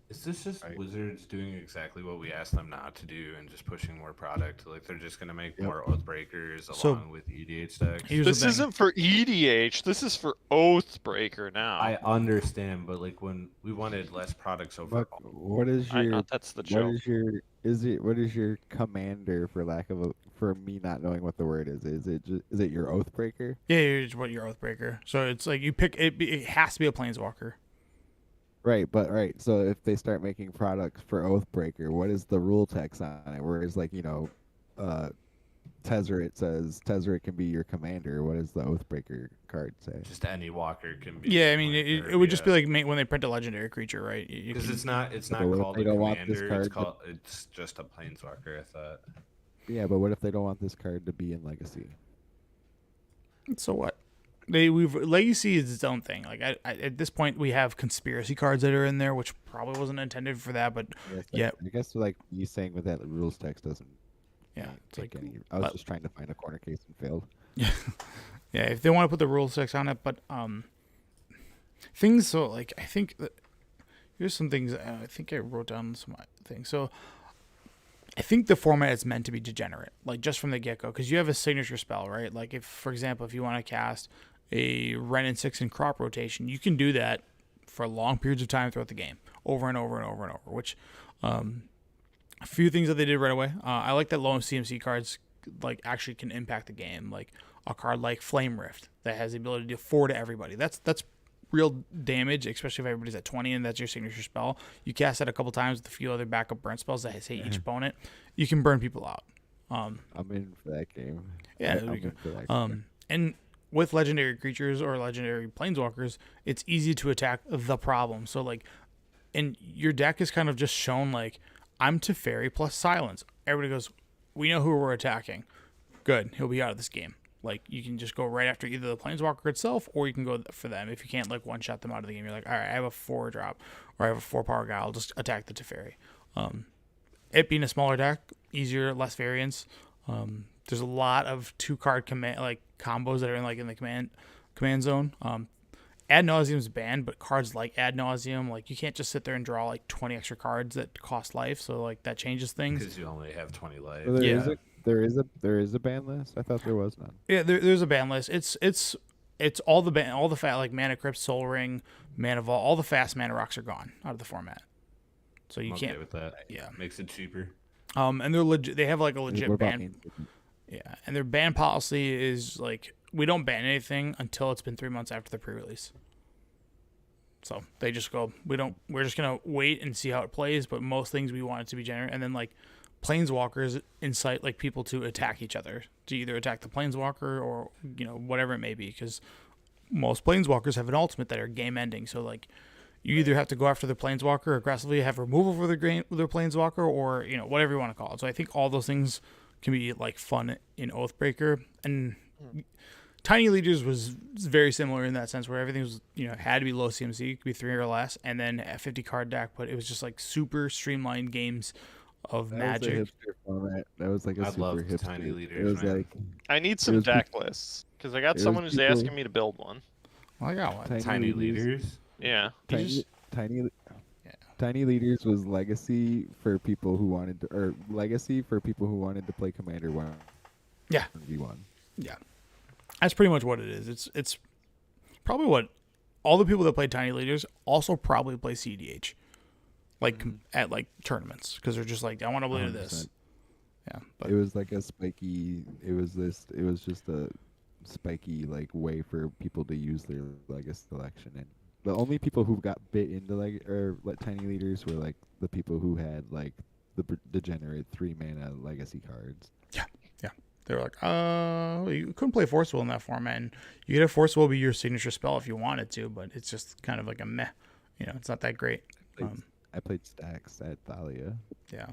Is this just Right. Wizards doing exactly what we asked them not to do and just pushing more product? Like they're just gonna make more Oathbreakers So, along with EDH decks. Here's This the thing. isn't for EDH. This is for Oathbreaker now. I understand, but like when we wanted less products overall. But what is I your know that's the what joke. is what is your commander, for me not knowing what the word is? Is it your Oathbreaker? Yeah, here's what your Oathbreaker. So it's like you pick it. It has to be a Planeswalker. Right, but right. So if they start making products for Oathbreaker, what is the rule text on it? Whereas Tezzeret says Tezzeret can be your commander. What does the Oathbreaker card say? Just any walker can be. Yeah, I mean, like, it would just be like when they print a legendary creature, right? because it's not But what if called they a don't want this commander. card It's just a planeswalker. I thought. Yeah, but what if they don't want this card to be in Legacy? So what? Legacy is its own thing. Like at this point, we have conspiracy cards that are in there, which probably wasn't intended for that, but yeah. I guess like you saying with that rules text doesn't. Yeah, it's take like any. I was just trying to find a corner case and failed. yeah, if they want to put the rule text on it, but things. So like I think that here's some things. I think I wrote down some things. So I think the format is meant to be degenerate, like just from the get go, because you have a signature spell, right? Like if, for example, if you want to cast a Wrenn and 6 in crop rotation, you can do that for long periods of time throughout the game, over and over and over and over. Which a few things that they did right away. I like that low CMC cards like actually can impact the game, like a card like Flame Rift that has the ability to do 4 to everybody. That's real damage, especially if everybody's at 20 and that's your signature spell. You cast that a couple times with a few other backup burn spells that hit each opponent. You can burn people out. I'm in for that game. Yeah, I'm in for that. and with legendary creatures or legendary planeswalkers, it's easy to attack the problem. So like, and your deck is kind of just shown like, I'm Teferi plus silence. Everybody goes, we know who we're attacking. Good, he'll be out of this game. Like, you can just go right after either the planeswalker itself, or you can go for them. If you can't like one shot them out of the game, you're like, all right, I have a 4-drop, or I have a 4-power guy. I'll just attack the Teferi. It being a smaller deck, easier, less variance. There's a lot of 2-card command like combos that are in the command zone. Ad Nauseam is banned, but cards like Ad Nauseam, like you can't just sit there and draw like 20 extra cards that cost life. So like that changes things. Because you only have 20 life. Well, Yeah. there is a ban list. I thought there was none. Yeah, there's a ban list. It's all the fat like Mana Crypt, Soul Ring, Mana Vault, all the fast mana rocks are gone out of the format. So you I'm can't. okay with that. Yeah. Makes it cheaper. And they're legit. They have like a legit What about ban. Ancient? Yeah, and their ban policy is like we don't ban anything until it's been 3 months after the pre-release. So they just go, we're just gonna wait and see how it plays. But most things we want it to be generate, and then like planeswalkers incite like people to attack each other, to either attack the planeswalker or whatever it may be, because most planeswalkers have an ultimate that are game ending. So like you either have to go after the planeswalker aggressively, have removal for their planeswalker, or whatever you want to call it. So I think all those things can be like fun in Oathbreaker, and Tiny Leaders was very similar in that sense, where everything was had to be low CMC, could be 3 or less, and then a 50 card deck, but it was just like super streamlined games of Magic. Was a hipster format. That was like a I super love hipster. Tiny It Leaders, was man. like I need It some was deck lists because I got it was someone who's people- asking me to build one. Well, I got one. Tiny leaders. Yeah. You tiny, just- tiny. Yeah. Tiny Leaders was legacy for people who wanted to, play Commander 1. Yeah. V1. Yeah, that's pretty much what it is. It's probably what all the people that play Tiny Leaders also probably play CDH, like at like tournaments, because they're just like, I want to play this. 100%. Yeah, but It was like a spiky. It was just a spiky like way for people to use their legacy selection, and the only people who got bit into Tiny Leaders were like the people who had like the degenerate 3-mana legacy cards. they were like, you couldn't play Force Will in that format, and you could have Force Will be your signature spell if you wanted to, but it's just kind of like a meh. It's not that great. I played Stacks at Thalia. Yeah.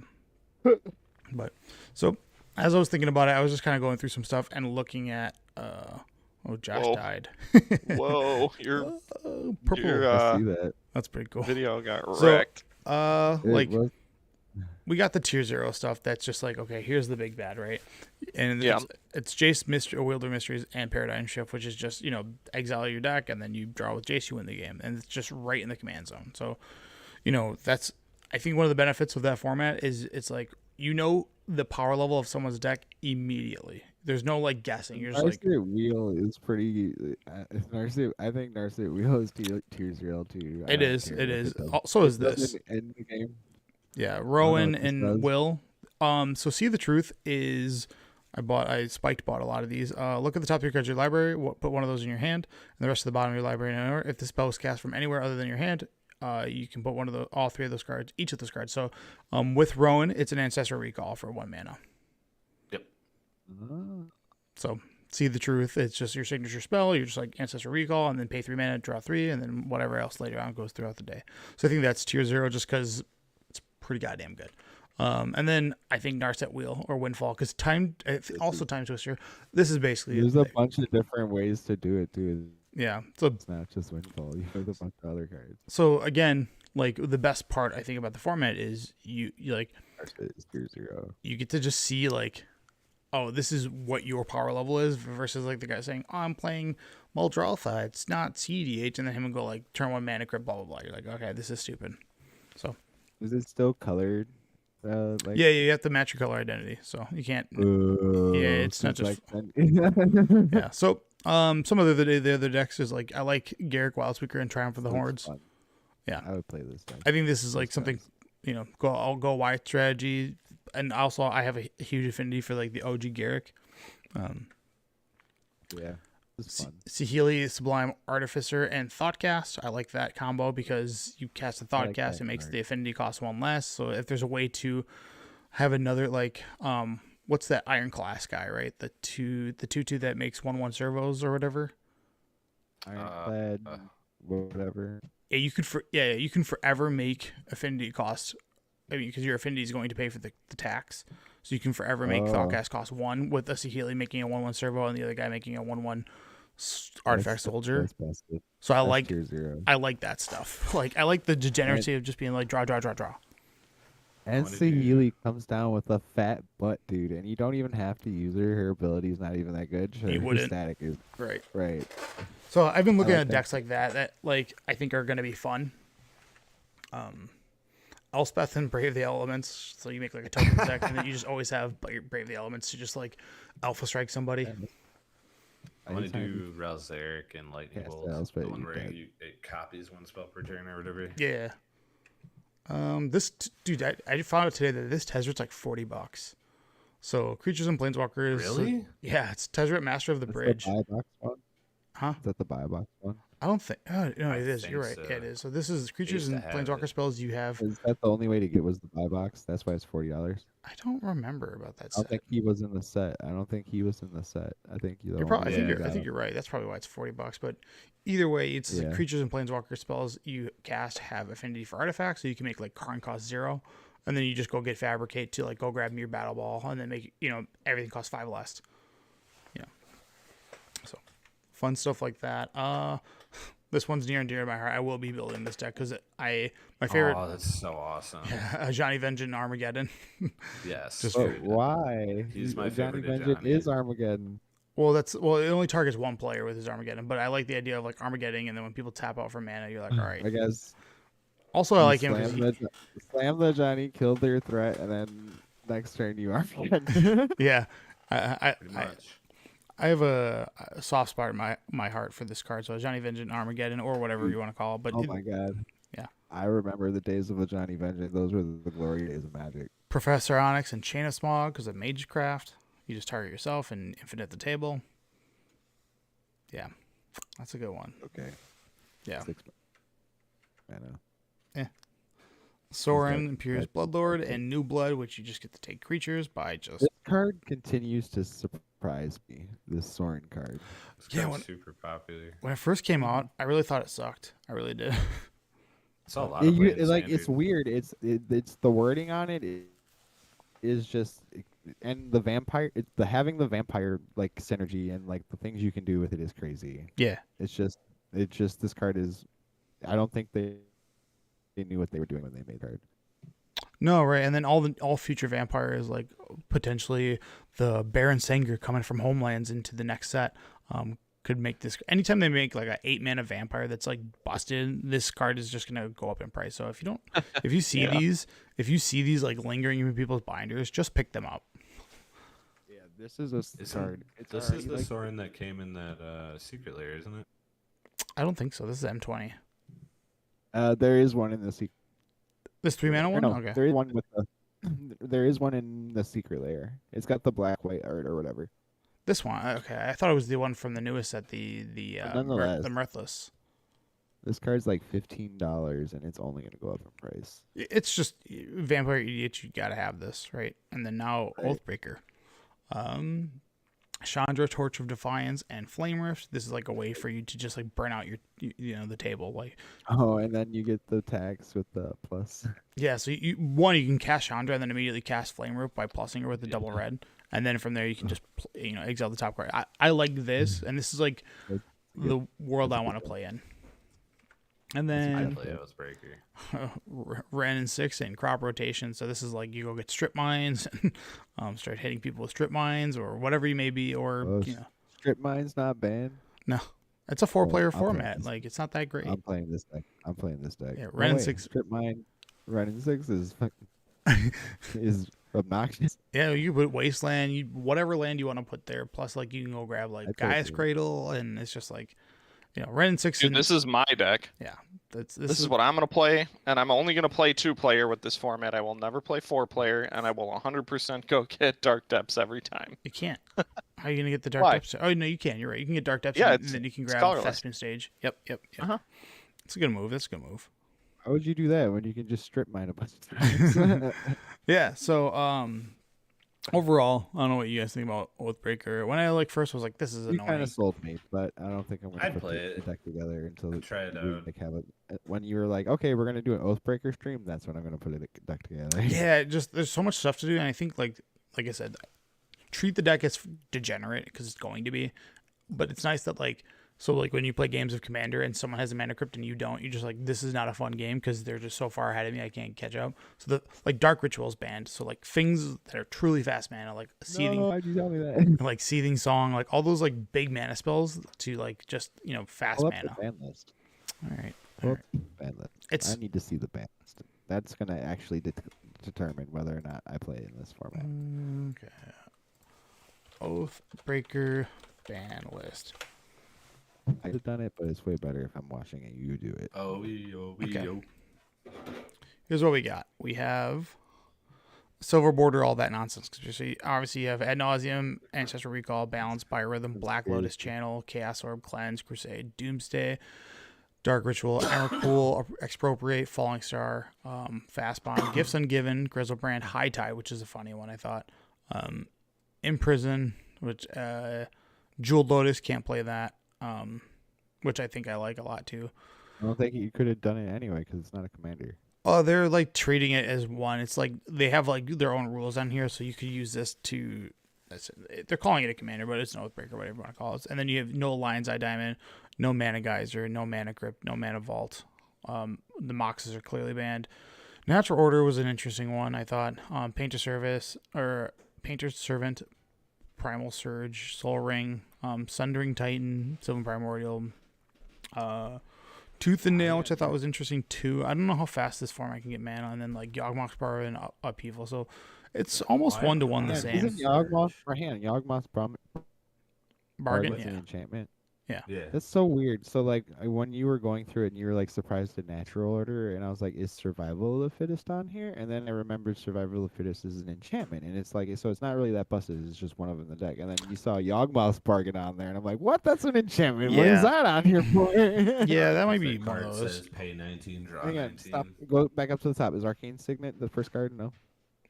But so as I was thinking about it, I was just kind of going through some stuff and looking at. Oh, Josh Whoa. died. Whoa, your Purple. your I see that. That's pretty cool. video got So, wrecked. Like It was- we got the tier 0 stuff. That's just like, okay, here's the big bad, right? And Yeah. it's Jace Wielder Mysteries and Paradigm Shift, which is just exile your deck and then you draw with Jace, you win the game, and it's just right in the command zone. So, that's I think one of the benefits of that format is it's like the power level of someone's deck immediately. There's no like guessing. You're just like Narset Wheel is pretty. I think Narset Wheel is tier 0 too. it is. It is. So is this. In the game. Yeah, Rowan if this and does. Will. So See the Truth is I spiked bought a lot of these. Look at the top of your cards of your library, put one of those in your hand, and the rest of the bottom of your library in order. If the spell is cast from anywhere other than your hand, you can put all 3 of those cards, each of those cards. So with Rowan, it's an Ancestral Recall for 1 mana. Yep. So See the Truth, it's just your signature spell. You're just like Ancestral Recall, and then pay 3 mana, draw 3, and then whatever else later on goes throughout the day. So I think that's tier 0 just because it's pretty goddamn good. And then I think Narset Wheel or Windfall, because Time Twister. This is basically There's a bunch of different ways to do it too. yeah. So It's not just Windfall. You have a bunch of other cards. so again, like the best part I think about the format is you like Narset is tier 0. you get to just see like, oh, this is what your power level is versus like the guy saying, oh, I'm playing Muldra Alpha, it's not CDH, and then him and go like turn 1 mana crypt, blah blah blah. You're like, okay, this is stupid. So Is it still colored? Like, yeah, you have to match your color identity, so you can't. Yeah, it's not just like. Yeah. So some of the other decks is like I like Garruk Wildspeaker and Triumph of the Hordes. Fun. Yeah. I would play this deck. I think this is like Makes something, sense. I'll go wide strategy, and also I have a huge affinity for like the OG Garruk. Yeah, it's fun. Saheeli, Sublime Artificer, and Thoughtcast. I like that combo because you cast a I like Thoughtcast, that it makes card. the affinity cost 1 less. So if there's a way to have another like what's that Ironclass guy, right? The 2/2 that makes 1/1 servos or whatever. Ironclad, whatever. Yeah, you can forever make affinity cost. I mean, because your affinity is going to pay for the tax, so you can forever make Thoughtcast cost 1 with a Saheeli making a 1/1 servo and the other guy making a 1/1 artifact soldier. That's busted. So That's I tier 0. like that stuff. Like I like the degeneracy of just being like draw. And Wanna do- Saheeli comes down with a fat butt, dude, and you don't even have to use her. Her ability is not even that good. Her, You her wouldn't. static is Right. right. So I've been looking like at that. decks like that like I think are going to be fun. Elspeth and Brave the Elements. So you make like a token deck, and then you just always have Brave the Elements to just like alpha strike somebody. I want to Anytime do Ralzeric and Lightning Cast Bolt. Elspeth, The one you where dead. it copies 1 spell per turn or whatever. Yeah. Dude, I found out today that this Tezzret's like $40. So creatures and planeswalkers. Really? Yeah, it's Tezzeret, Master of the That's Bridge. The buy box one? Huh? Is that the buy box one? I don't think. Oh, no, I it is. think You're right. so. Yeah, it is. So this is creatures used to and have planeswalker it. spells you have. Is that the only way to get was the buy box? That's why it's $40. I don't remember about that I don't set. think he was in the set. I don't think he was in the set. I think You're probably, Yeah. I think you're right. That's probably why it's $40. But either way, it's like Yeah. creatures and planeswalker spells you cast have affinity for artifacts, so you can make like current cost 0, and then you just go get Fabricate to like go grab your battle ball, and then make everything costs 5 less. Yeah. So fun stuff like that. This one's near and dear to my heart. I will be building this deck because my favorite. Oh, that's so awesome. Johnny Vengeance Armageddon. Yes. Just Oh, dude. why? He's my Johnny favorite Vengeance Johnny. is Armageddon. Well, it only targets 1 player with his Armageddon, but I like the idea of like Armageddon, and then when people tap out for mana, you're like, all right. I guess. Also, I like him because Slam the Johnny, kill their threat, and then next turn you Armageddon. yeah, I Pretty much. I have a soft spot in my heart for this card. So Johnny Vengeance Armageddon or whatever you want to call it. But Oh my god. Yeah. I remember the days of the Johnny Vengeance. Those were the glory days of Magic. Professor Onyx and Chain of Smog because of Magecraft. You just target yourself and infinite the table. Yeah, that's a good one. Okay. Yeah. 6 mana. Sorin, that- Imperious that- Bloodlord, and New Blood, which you just get to take creatures by just. This card continues to surprise me. This Sorin card. This Yeah, card's when- super popular. When it first came out, I really thought it sucked. I really did. It's a lot Yeah, of you- play in like it's Standard. weird. It's the wording on it. is just, and the vampire, the having the vampire like synergy and like the things you can do with it is crazy. Yeah. It's just this card is. I don't think they knew what they were doing when they made the card. No, right, and then all future vampires, like potentially the Baron Sanger coming from Homelands into the next set, could make this. Anytime they make like a 8-mana vampire that's like busted, this card is just gonna go up in price. So if you don't, if you see if you see these like lingering in people's binders, just pick them up. Yeah, this is a card. This is the Sorin that came in that secret layer, isn't it? I don't think so. This is M20. There is one in the secret. This 3-mana one. No, Okay. there is one with the. There is one in the secret layer. It's got the black white art or whatever. This one. Okay, I thought it was the one from the newest set, the nonetheless. the Mirthless. This card's like $15, and it's only gonna go up in price. It's just Vampire Idiot. You gotta have this, right? And then now Right. Oathbreaker, Chandra, Torch of Defiance, and Flame Rift. This is like a way for you to just like burn out your the table. Like, Oh, and then you get the tags with the plus. yeah. So you can cast Chandra and then immediately cast Flame Rift by plussing her with the double red, and then from there you can just exile the top card. I like this, and this is like the world I want to play in. And I then play Oathbreaker. Ren and 6 and crop rotation. So this is like you go get strip mines and start hitting people with strip mines or whatever you may be, or Strip Mine's not banned. no, it's a 4-player I'll play format. this. Like it's not that great. I'm playing this deck. Yeah, No Ren way. 6 Strip Mine. Ren 6 is fucking is obnoxious. Yeah, you put Wasteland, whatever land you want to put there. Plus, like you can go grab like I totally Gaia's agree. Cradle, and it's just like Ren and 6. Dude, and, this is my deck. yeah, this This is what I'm going to play, and I'm only going to play 2-player with this format. I will never play 4-player, and I will 100% go get Dark Depths every time. you can't. How are you gonna get the Dark Why? Depths? Oh no, you can. You're right. You can get Dark Depths, Yeah, and then you can grab colorless. Thespian Stage. Yep. Uh-huh. It's a good move. That's a good move. Why would you do that when you can just strip mine a bunch of times? Yeah. So overall, I don't know what you guys think about Oathbreaker. When I first was like, this is You kind annoying. of sold me, but I don't think I'm gonna I'd put play the it. deck together until I'd try it we, out. like, have it. When you were like, okay, we're gonna do an Oathbreaker stream, that's when I'm gonna put a deck together. Yeah, just there's so much stuff to do, and I think like I said, treat the deck as degenerate because it's going to be, but it's nice that when you play games of Commander and someone has a Mana Crypt and you don't, you're just like, this is not a fun game because they're just so far ahead of me I can't catch up. So the Dark Ritual's banned, so like things that are truly fast mana, like Seething, No, why'd you tell me that? like Seething Song, like all those like big mana spells to like just fast Pull up mana. the ban list. All right. Pull up the ban list. It's I need to see the ban list. That's gonna actually determine whether or not I play in this format. okay. Oathbreaker ban list. I could have done it, but it's way better if I'm watching and you do it. Okay. Here's what we got. We have Silver Border, all that nonsense. Obviously, you have Ad Nauseum, Ancestral Recall, Balance, Biorhythm, Black Lotus Channel, Chaos Orb, Cleanse, Crusade, Doomsday, Dark Ritual, Emrakul, Expropriate, Falling Star, Fastbind, Gifts Ungiven, Grizzlebrand, High Tide, which is a funny one, I thought. Imprison, which Jeweled Lotus, can't play that, which I think I like a lot too. I don't think you could have done it anyway because it's not a commander. Oh, they're like treating it as one. It's like they have like their own rules on here, so you could use this to. They're calling it a commander, but it's an Oathbreaker, whatever you want to call it. And then you have no Lion's Eye Diamond, no Mana Geyser, no Mana Crypt, no Mana Vault. The Moxes are clearly banned. Natural Order was an interesting one, I thought. Painter's Servant, Primal Surge, Soul Ring, Sundering Titan, Sylvan Primordial, Tooth and Nail, which I thought was interesting too. I don't know how fast this format can get mana, and then like Yawgmoth's Bar and Upheaval. So it's almost 1-to-1 the same. Isn't Yawgmoth Yawgmoth's Bargain, an yeah. enchantment? Yeah. That's so weird. So like when you were going through it and you were like surprised at Natural Order, and I was like, is Survival of the Fittest on here? And then I remembered Survival of the Fittest is an enchantment, and it's like, so it's not really that busted. It's just one of them in the deck. And then you saw Yawgmoth's Bargain on there, and I'm like, what? That's an enchantment. What Yeah. is that on here for? Yeah, that might be The one of card those. says pay 19, draw Hang 19. on, stop. Go back up to the top. Is Arcane Signet the first card? No.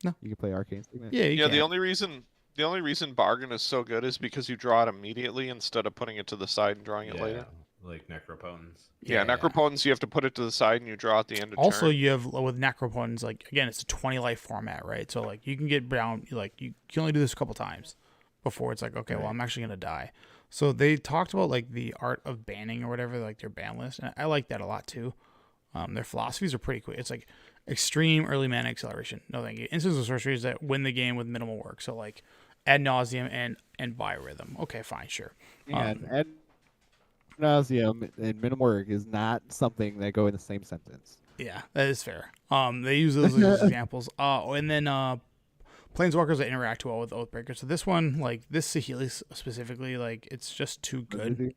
No. You can play Arcane Signet. Yeah, you Yeah, can. the only reason Bargain is so good is because you draw it immediately instead of putting it to the side and drawing it later. like necropotence. Yeah, necropotence, you have to put it to the side and you draw at the end of Also, turn. you have with necropotence, like again, it's a 20 life format, right? So like you can get down, like you can only do this a couple times before it's like, okay, well, I'm actually gonna die. So they talked about like the art of banning or whatever, like their ban list, and I like that a lot too. Their philosophies are pretty quick. It's like extreme early mana acceleration. No thank you. Instants of sorceries that win the game with minimal work. So like ad nauseum and biorhythm. Okay, fine, sure. And ad nauseum and minimal work is not something that go in the same sentence. Yeah, that is fair. They use those as examples. And then planeswalkers that interact well with Oathbreaker. So this one, like this Saheeli specifically, like it's just too good.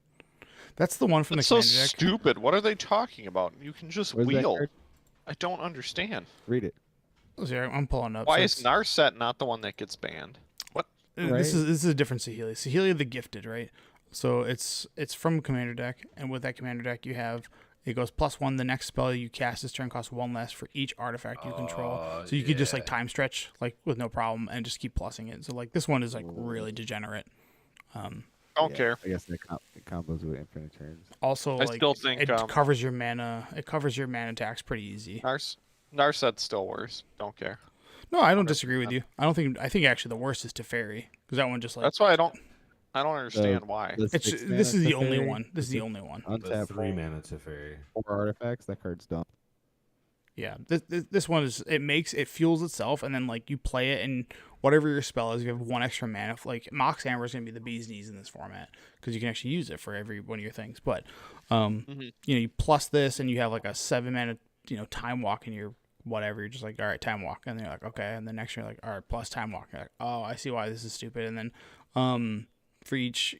That's the one from It's the so commander deck. stupid. What are they talking about? You can just Where's that wheel. card? I don't understand. Read it. Sorry, I'm pulling up. Why So is it's- Narset not the one that gets banned? What? This is a different Saheeli. Saheeli the Gifted, right? So it's from commander deck, and with that commander deck, you have it goes +1. The next spell you cast this turn costs 1 less for each artifact you control. So you could just like time stretch like with no problem and just keep plussing it. So like this one is like really degenerate. Don't care. I guess it combos with infinite turns. Also, I like still think, it covers your mana. It covers your mana tax pretty easy. Narset's still worse. Don't care. No, I don't disagree with you. I think actually the worst is Teferi because that one just like That's why I don't understand why. The it's 6 this is mana the only Teferi, one. This is the only one. The Untap 3 mana Teferi. 4 artifacts. That card's dumb. Yeah, this one is it fuels itself, and then like you play it, and whatever your spell is, you have 1 extra mana. Like Mox Hammer is gonna be the bee's knees in this format because you can actually use it for every one of your things. But you plus this, and you have like a 7 mana time walk in your whatever. You're just like, all right, time walk, and then you're like, okay, and then next you're like, all right, plus time walk. You're like, oh, I see why this is stupid. And then for each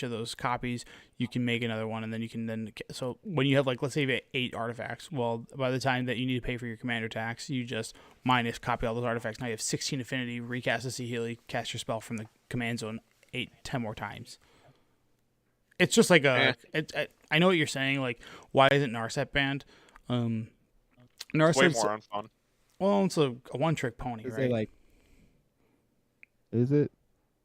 of those copies, you can make another one, and then you can so when you have like, let's say you have 8 artifacts, well, by the time that you need to pay for your commander tax, you just minus copy all those artifacts. Now you have 16 affinity, recast the Saheeli, cast your spell from the command zone 10 more times. It's just like I know what you're saying, like why isn't Narset banned? Way Narset's more fun. well, it's a one-trick pony, Is right? it like? Is it?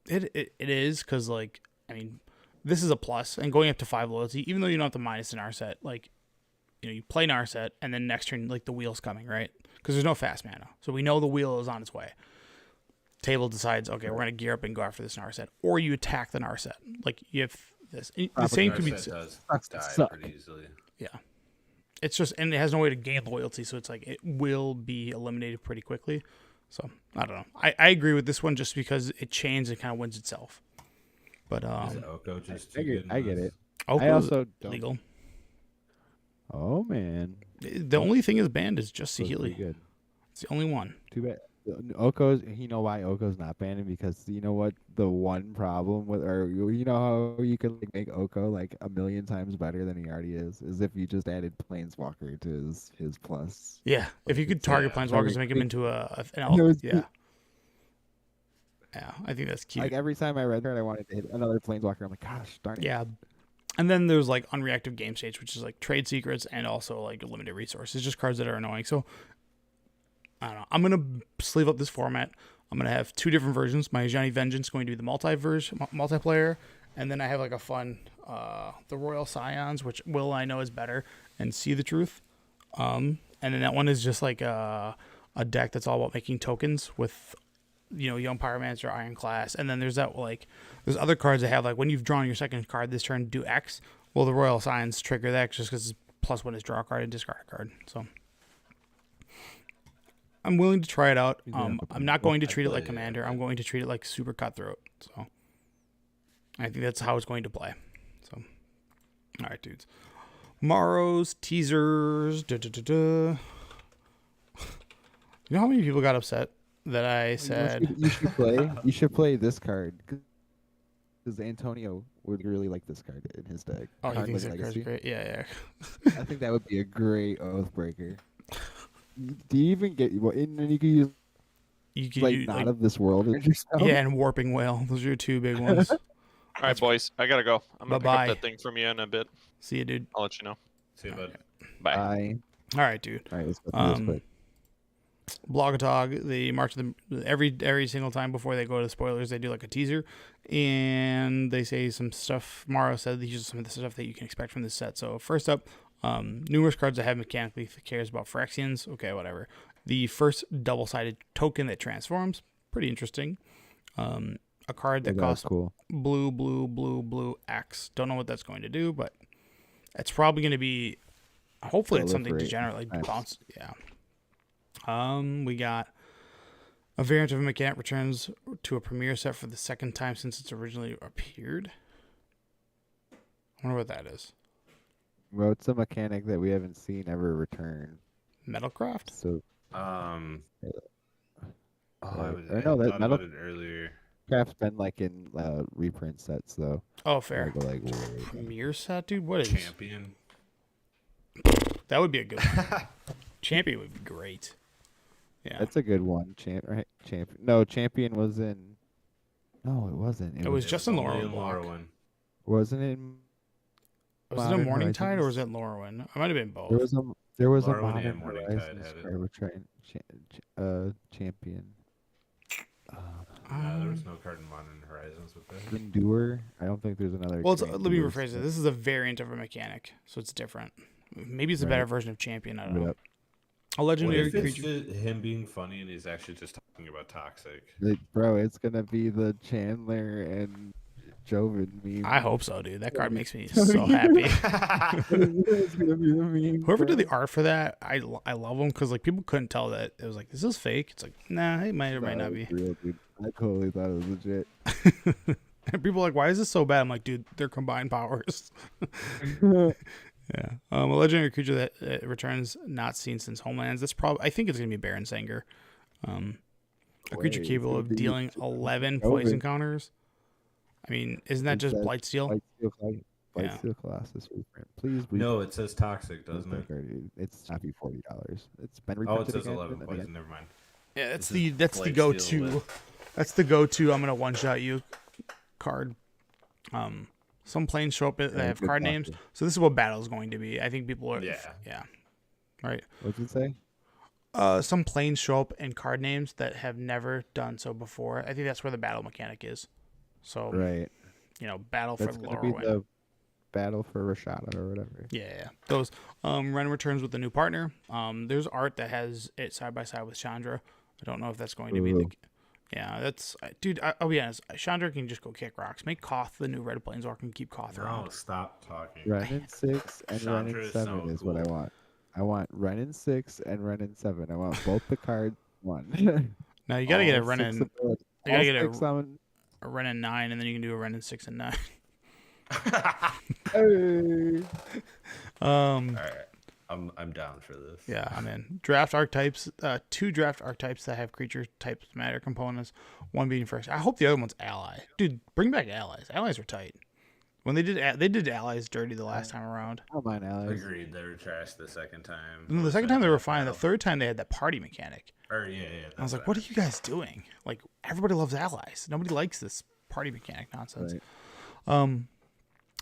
It is because like I mean, this is a plus, and going up to 5 loyalty, even though you don't have to minus an Narset, like you play Narset, and then next turn like the wheel's coming, right? Because there's no fast mana, so we know the wheel is on its way. Table decides, okay, we're gonna gear up and go after this Narset, or you attack the Narset. Like you have this. The same could be. Narset does die pretty easily. Yeah. It's just, and it has no way to gain loyalty, so it's like it will be eliminated pretty quickly. So I don't know. I agree with this one just because it chains and kind of wins itself. But Is Oko just too I good? get it. Oko I also don't. legal. Oh man, The only thing is banned is just That's pretty Saheeli. good. It's the only one. Too bad. Oko's. You know why Oko's not banned? Because you know what the one problem with, or you know how you could like make Oko like 1,000,000 times better than he already is if you just added Planeswalker to his plus. Yeah, if you could target Yeah. planeswalkers and make them into an elf, was- yeah. Yeah, I think that's cute. Like every time I read that, I wanted to hit another Planeswalker. I'm like, gosh, darn it. Yeah. And then there's like unreactive game states, which is like trade secrets and also like limited resources, just cards that are annoying. So I don't know. I'm gonna sleeve up this format. I'm gonna have 2 different versions. My Ajani Vengeance going to be the multiplayer, and then I have like a fun the Royal Scions, which I know is better, and See the Truth. And then that one is just like a deck that's all about making tokens with Young Pyromancer, Ironclass, and then there's there's other cards that have like when you've drawn your second card this turn, do X. Well, the Royal Scions trigger that just because +1 is draw a card and discard a card. So I'm willing to try it out. I'm not going to treat it like Commander. I'm going to treat it like super cutthroat. So I think that's how it's going to play. So all right, dudes. Morrow's teasers. You know how many people got upset that I said You should play. You should play this card because Antonio would really like this card in his deck. oh, he thinks Heartless that card's Legacy. great? Yeah. I think that would be a great Oathbreaker. Do you even get? Well, and then you could use You could like use, not of this world. in your spell. yeah, and Warping Whale. Those are your 2 big ones. All right, boys. I gotta go. I'm gonna pick Bye-bye. up that thing from you in a bit. See you, dude. I'll let you know. See you, bud. Bye. Bye. All right, dude. All right, let's go through this quick. Blogatog, they march them every single time before they go to the spoilers. They do like a teaser, and they say some stuff. Morrow said these are some of the stuff that you can expect from this set. So first up, numerous cards that have mechanically cares about Phyrexians. Okay, whatever. The first double-sided token that transforms, pretty interesting. A card that costs cool. blue X. Don't know what that's going to do, but it's probably going to be. Hopefully, it's something degenerate like bounce. Yeah. We got a variant of a mechanic returns to a premiere set for the second time since it's originally appeared. I wonder what that is. Well, it's a mechanic that we haven't seen ever return. Metalcraft? So, I or thought no, that about it earlier. Metalcraft's been like in reprint sets though. Oh, fair. Like, Premiere set, dude? What is Champion? that? Would be a good one. Champion would be great. Yeah. That's a good one. Champion. No, Champion was in. No, it wasn't. It was just in only Lorwyn. Wasn't it? Was it a Morning Tide or was it Lorwyn? It might have been both. There was a Lorwyn Modern and Morning Tide Horizons had it. card Champion. No, there was no card in Modern Horizons with that. Endure. I don't think there's another. Well, let me Endure rephrase it. set. This is a variant of a mechanic, so it's different. Maybe it's a better version of Champion. I don't know. A What legendary if it's creature. just him being funny and he's actually just talking about Toxic? Bro, it's gonna be the Chandler and Joven meme. I hope so, dude. That card makes me so happy. It's gonna be the meme. Whoever did bro. the art for that, I love them because like people couldn't tell that it was like this is fake. It's like nah, it might or might not be. Real, dude. I totally thought it was legit. And people are like, why is this so bad? I'm like, dude, they're combined powers. Yeah. A legendary creature that returns not seen since Homelands. That's probably. I think it's gonna be Baron Sanger. A creature Wait, capable it's of gonna be dealing 11 Joven. poison counters. I mean, isn't that just Blightsteel? Blightsteel Yeah. Colossus reprint. Please. No, it says Toxic, doesn't it? It's not be $40. It's been Oh, reprinted it says again, 11 and poison. again. Never mind. Yeah, that's This is the Blightsteel go-to. with- That's the go-to. I'm gonna one-shot you card. Some planes show up that have good card names. copy. So this is what battle's going to be. I think people are. Yeah. Right. What'd you say? Some planes show up in card names that have never done so before. I think that's where the battle mechanic is. So Right. battle That's for gonna be Lorwyn. the battle for Rashada or whatever. Yeah. Those Ren returns with a new partner. There's art that has it side by side with Chandra. I don't know if that's going to be the. Ooh. Yeah, that's dude. I'll be honest. Chandra can just go kick rocks. Make Koth the new red planeswalker and keep Koth No, around. stop talking. Renin 6 and Chandra Renin is 7 so is what I cool. want. I want Renin 6 and Renin 7. I want both the cards one. Now you gotta get a All six Renin. abilities. You gotta All get a- six on- A Renin 9, and then you can do a Renin 6 and 9. Hey. All right, I'm down for this. Yeah, I'm in. Draft archetypes. 2 draft archetypes that have creature types matter components. One being first. I hope the other one's ally. Dude, bring back allies. Allies were tight. When they did allies dirty the last time around. I don't mind allies. Agreed. They were trash the second time. No, the second time they were fine. The third time they had that party mechanic. Yeah. I was like, what are you guys doing? Like, everybody loves allies. Nobody likes this party mechanic nonsense. Right.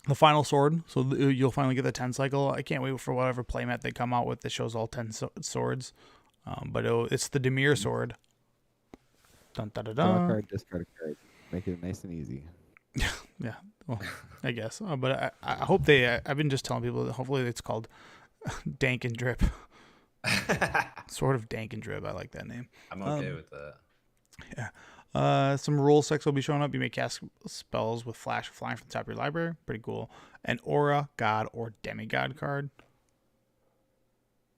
The final sword. So you'll finally get the 10 cycle. I can't wait for whatever playmat they come out with that shows all 10 swords. But it's the Dimir sword. Dun, da, da, Draw a da. card, discard a card. Make it nice and easy. Yeah, well, I guess. But I hope they. I've been just telling people that hopefully it's called Dank and Drip. Sort of Dank and Drip. I like that name. I'm okay with that. Some rule sets will be showing up. You may cast spells with flash flying from the top of your library. Pretty cool. An aura, god, or demigod card.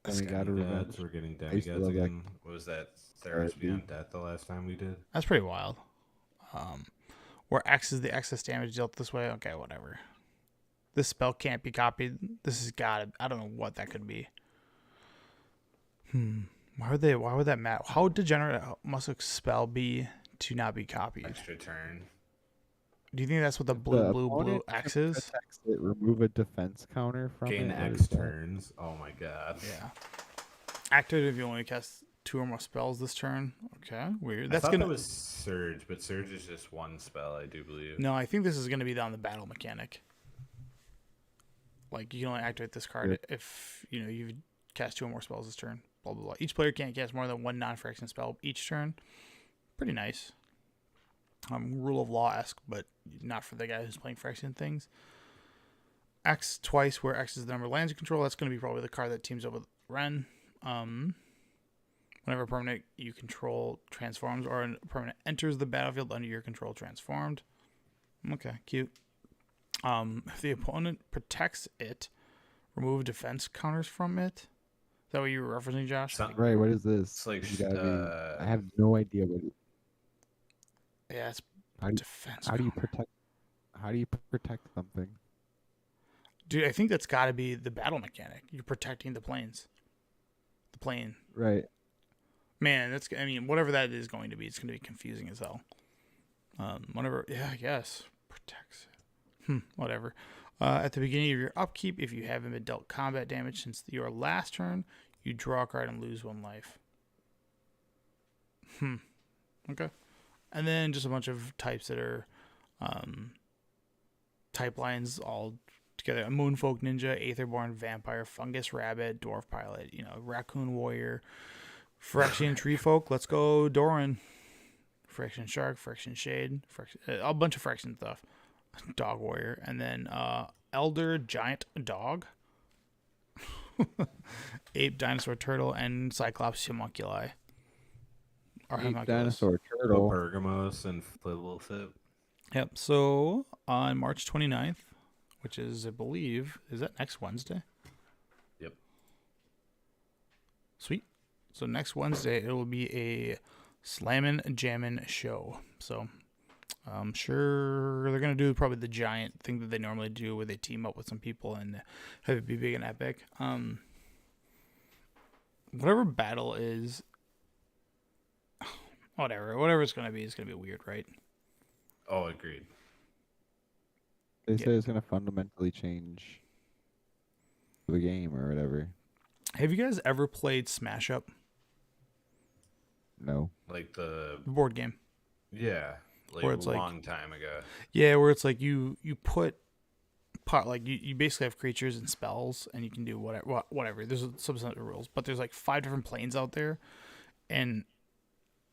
Demigod or Revenge. We're getting I used to demigods love that. again. What was that? Theros dude. Beyond Death the last time we did? That's pretty wild. Where X is the excess damage dealt this way. Okay, whatever. This spell can't be copied. This has got it. I don't know what that could be. Why would that matter? How degenerate must a spell be to not be copied? Extra turn. Do you think that's what the The blue opponent X is? attacks it, remove a defense counter from Gain it. or X is that- turns. Oh my god. Yeah. Activate if you only cast 2 or more spells this turn. Okay, weird. I That's thought gonna. that was Surge, but Surge is just one spell, I do believe. No, I think this is gonna be on the battle mechanic. Like you can only activate this card Yeah. if you cast 2 or more spells this turn. blah, blah, blah. Each player can't cast more than one non-Phyrexian spell each turn. Pretty nice. Rule of law-esque, but not for the guy who's playing Phyrexian things. X twice, where X is the number of lands you control. That's going to be probably the card that teams up with Ren. Whenever a permanent you control transforms or a permanent enters the battlefield under your control transformed. Okay, cute. If the opponent protects it, remove defense counters from it. Is that what you were referencing, Josh? Right, what is this? It's like You gotta be- I have no idea what it, Yeah, it's how do you, defense. how do you counter. protect something? Dude, I think that's got to be the battle mechanic. You're protecting the planes. The plane. Right. Man, whatever that is going to be, it's going to be confusing as hell. I guess. Protects it. Whatever. At the beginning of your upkeep, if you haven't been dealt combat damage since your last turn, you draw a card and lose 1 life. Okay. And then just a bunch of types that are type lines all together. A Moonfolk Ninja, Aetherborn Vampire, Fungus Rabbit, Dwarf Pilot, Raccoon Warrior, Phyrexian Tree Folk. Let's go Doran. Phyrexian Shark, Phyrexian Shade, a bunch of Phyrexian stuff. Dog Warrior. And then Elder Giant Dog. Ape Dinosaur Turtle, and Cyclops Homunculi. Or Ape Homunculus. Dinosaur Turtle. Bergamos and Flibblethip. Yep. So on March 29th, which is, I believe, is that next Wednesday? Yep. Sweet. So next Wednesday, it will be a Slammin' Jammin' show. So I'm sure they're going to do probably the giant thing that they normally do where they team up with some people and have it be big and epic. Whatever battle is, whatever it's going to be, it's going to be weird, right? Oh, agreed. They say it's gonna fundamentally change the game or whatever. Have you guys ever played Smash Up? No. Like the The board game. yeah, like Where a it's like- long time ago. Yeah, where it's like you put you basically have creatures and spells, and you can do whatever. There's some set of rules, but there's like 5 different planes out there, and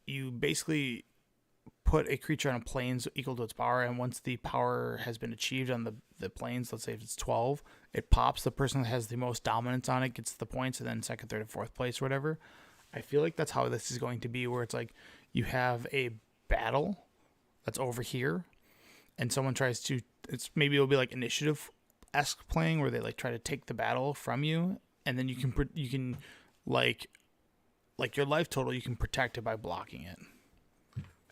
you basically put a creature on a plane equal to its power, and once the power has been achieved on the planes, let's say if it's 12, it pops. The person that has the most dominance on it gets the points, and then second, third, and fourth place or whatever. I feel like that's how this is going to be, where it's like you have a battle that's over here, and someone tries to, it'll be like initiative-esque playing, where they like try to take the battle from you, and then you can like your life total, you can protect it by blocking it.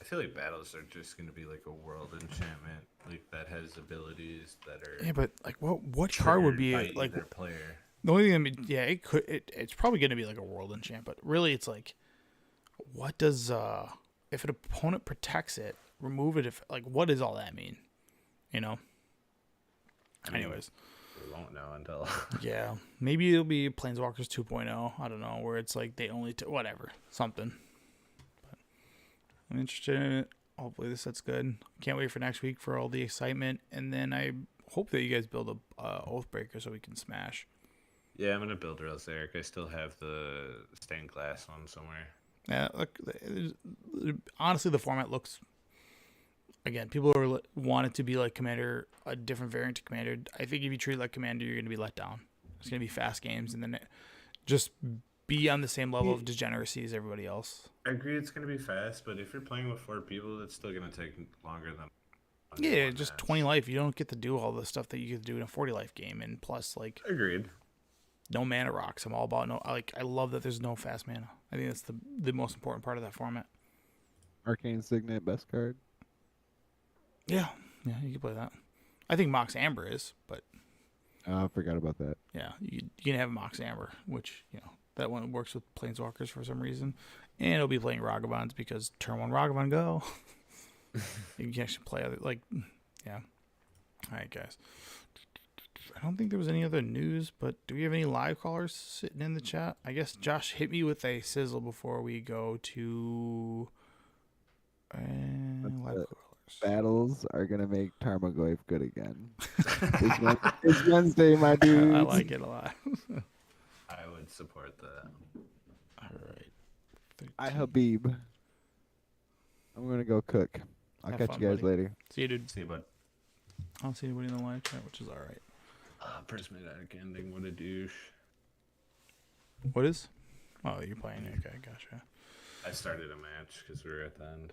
I feel like battles are just going to be like a world enchantment, like that has abilities that are. Yeah, but like what card would be triggered by like either player? the only thing? It's probably going to be like a world enchant, but really it's like, what does if an opponent protects it, remove it? If like, what does all that mean? Anyways, We won't know until. yeah, maybe it'll be Planeswalkers 2.0. I don't know, where it's like they only whatever something. But I'm interested in it. Hopefully this set's good. Can't wait for next week for all the excitement, and then I hope that you guys build a Oathbreaker so we can smash. Yeah, I'm gonna build Rails Eric. I still have the stained glass one somewhere. Yeah, look, honestly, the format looks. Again, people want it to be like Commander, a different variant to Commander. I think if you treat it like Commander, you're going to be let down. It's going to be fast games, and then just be on the same level of degeneracy as everybody else. I agree it's gonna be fast, but if you're playing with 4 people, it's still gonna take longer than. Yeah, one just match. 20 life. You don't get to do all the stuff that you get to do in a 40 life game, and plus, like, Agreed. no mana rocks. I'm all about I love that there's no fast mana. I think that's the most important part of that format. Arcane Signet, best card. Yeah, you can play that. I think Mox Amber is, but I forgot about that. yeah, you can have Mox Amber, which that one works with Planeswalkers for some reason, and it'll be playing Ragavans because turn 1 Ragavan go. You can actually play other yeah. All right, guys. I don't think there was any other news, but do we have any live callers sitting in the chat? I guess Josh hit me with a sizzle before we go to live callers. Battles are gonna make Tarmogoyf good again. It's Wednesday, my dudes. I like it a lot. I would support that. right. I 13. Habib. I'm gonna go cook. I'll Have catch fun, you guys buddy. later. See you, dude. See, but I don't see anybody in the live chat, which is all right. prismatic ending. What a douche. What is? Oh, you're playing. Okay, gotcha. I started a match because we were at the end.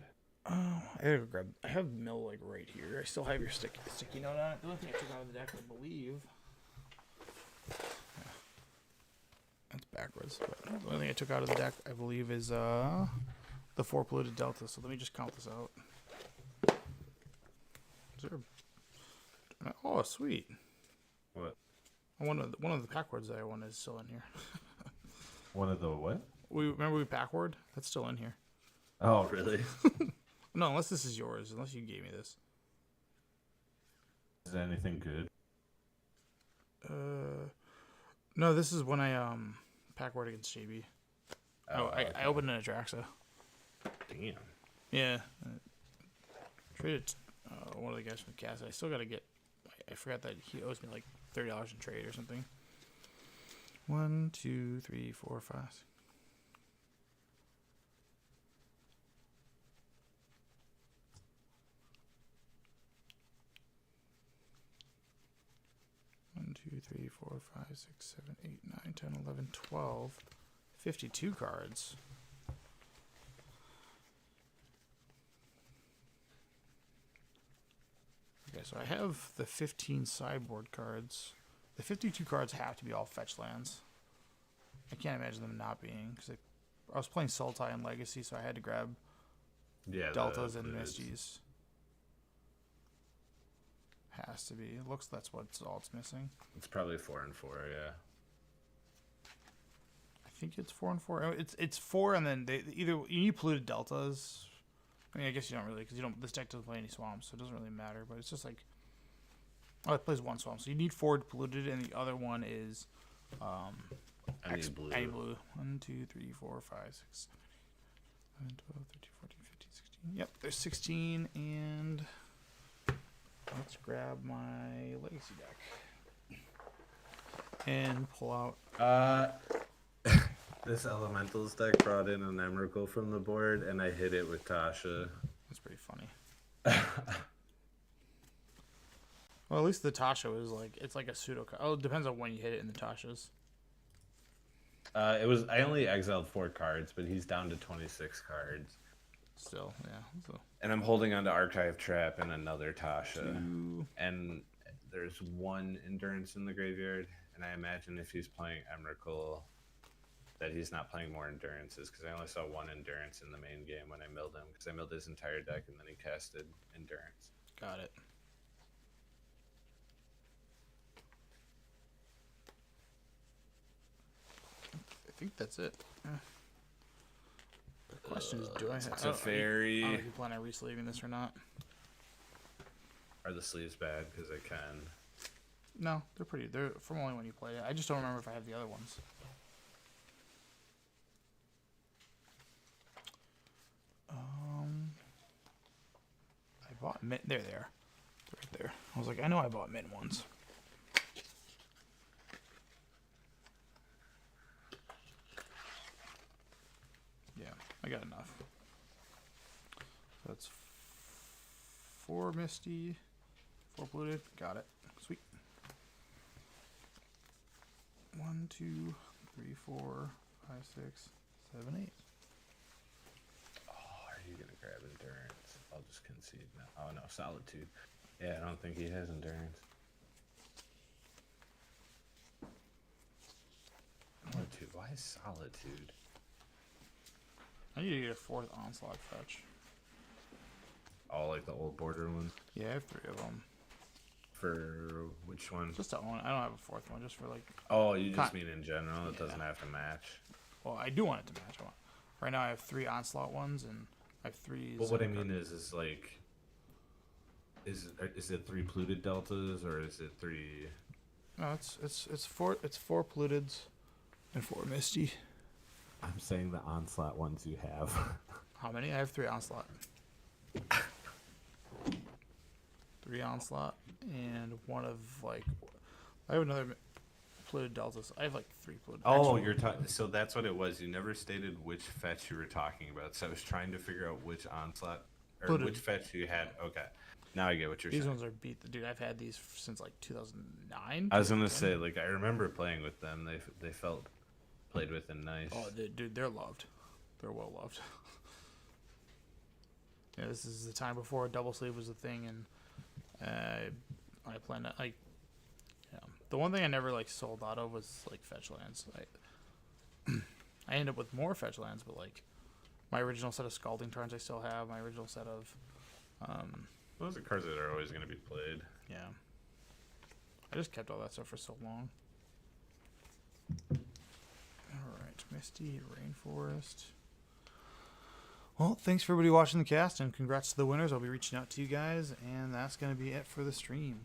Oh, I gotta go grab. I have Mill like right here. I still have your sticky note on it. The only thing I took out of the deck, I believe. Yeah. That's backwards. But the only thing I took out of the deck, I believe, is the 4 polluted delta. So let me just count this out. Is there? Oh, sweet. What? One of the packwords that I won is still in here. One of the what? We packward. That's still in here. Oh, really? No, unless this is yours. Unless you gave me this. Is anything good? No, this is when I packward against JB. I opened an Atraxa. Damn. Yeah. Traded one of the guys from the cast. I still gotta get. I forgot that he owes me like $30 in trade or something. 1, 2, 3, 4, 5. 1, 2, 3, 4, 5, 6, 7, 8, 9, 10, 11, 12. 52 cards. Okay, so I have the 15 sideboard cards. The 52 cards have to be all fetch lands. I can't imagine them not being, because I was playing Sultai and Legacy, so I had to grab Deltas and Misties. Has to be. It looks that's what's all it's missing. It's probably 4 and 4, yeah. I think it's 4 and 4. It's 4, and then they either you need polluted deltas. I mean, I guess you don't really, because you don't. This deck doesn't play any swamps, so it doesn't really matter. But it's just like, oh, it plays 1 swamp, so you need 4 polluted, and the other one is Any blue. Any blue. 1, 2, 3, 4, 5, 6, 7, 12, 13, 14, 15, 16. Yep, there's 16, and let's grab my legacy deck and pull out. This Elementals deck brought in an Emrakul from the board, and I hit it with Tasha. That's pretty funny. Well, at least the Tasha is like, it's like a pseudo. Oh, it depends on when you hit it in the Tashas. It was I only exiled 4 cards, but he's down to 26 cards. Still, yeah. So. And I'm holding on to Archive Trap and another Tasha. 2. And there's 1 Endurance in the graveyard, and I imagine if he's playing Emrakul, that he's not playing more Endurances, because I only saw 1 Endurance in the main game when I milled him, because I milled his entire deck and then he casted Endurance. Got it. I think that's it. The question is, do I have... It's a fairy. I don't know if you plan on resleeving this or not. Are the sleeves bad? Because I can. No, they're pretty... They're from only when you played it. I just don't remember if I have the other ones. I bought mint. There they are. Right there. I was like, I know I bought mint ones. Yeah, I got enough. So that's 4 Misty, 4 polluted. Got it. Sweet. 1, 2, 3, 4, 5, 6, 7, 8. Oh, are you gonna grab Endurance? I'll just concede now. Oh no, Solitude. Yeah, I don't think he has Endurance. Solitude. Why Solitude? I need to get a 4th Onslaught fetch. Oh, like the old border ones? Yeah, I have 3 of them. For which one? Just that one. I don't have a 4th one, just for like... Oh, you just mean in general? It doesn't have to match. Well, I do want it to match. Right now I have 3 Onslaught ones, and I have 3... But what I mean is like... Is it 3 polluted deltas, or is it 3... No, it's 4 polluteds and 4 misty. I'm saying the Onslaught ones you have. How many? I have 3 Onslaught. 3 Onslaught and one of like... I have another... Polluted Deltas. I have like 3 polluted. Oh, actually, you're talking. So that's what it was. You never stated which fetch you were talking about. So I was trying to figure out which onslaught or Polluted. which fetch you had. Okay, now I get what you're these saying. ones are beat. Dude, I've had these since like 2009. I was gonna 2010. say, like, I remember playing with them. They felt played with and nice. Oh, dude, they're loved. They're well loved. Yeah, this is the time before double sleeve was a thing, and I planned to, like, yeah. The one thing I never like sold out of was like fetch lands. I ended up with more fetch lands, but like my original set of Scalding Tarns I still have. My original set of, Those are cards that are always gonna be played. yeah. I just kept all that stuff for so long. All right, Misty Rainforest. Well, thanks for everybody watching the cast, and congrats to the winners. I'll be reaching out to you guys, and that's going to be it for the stream.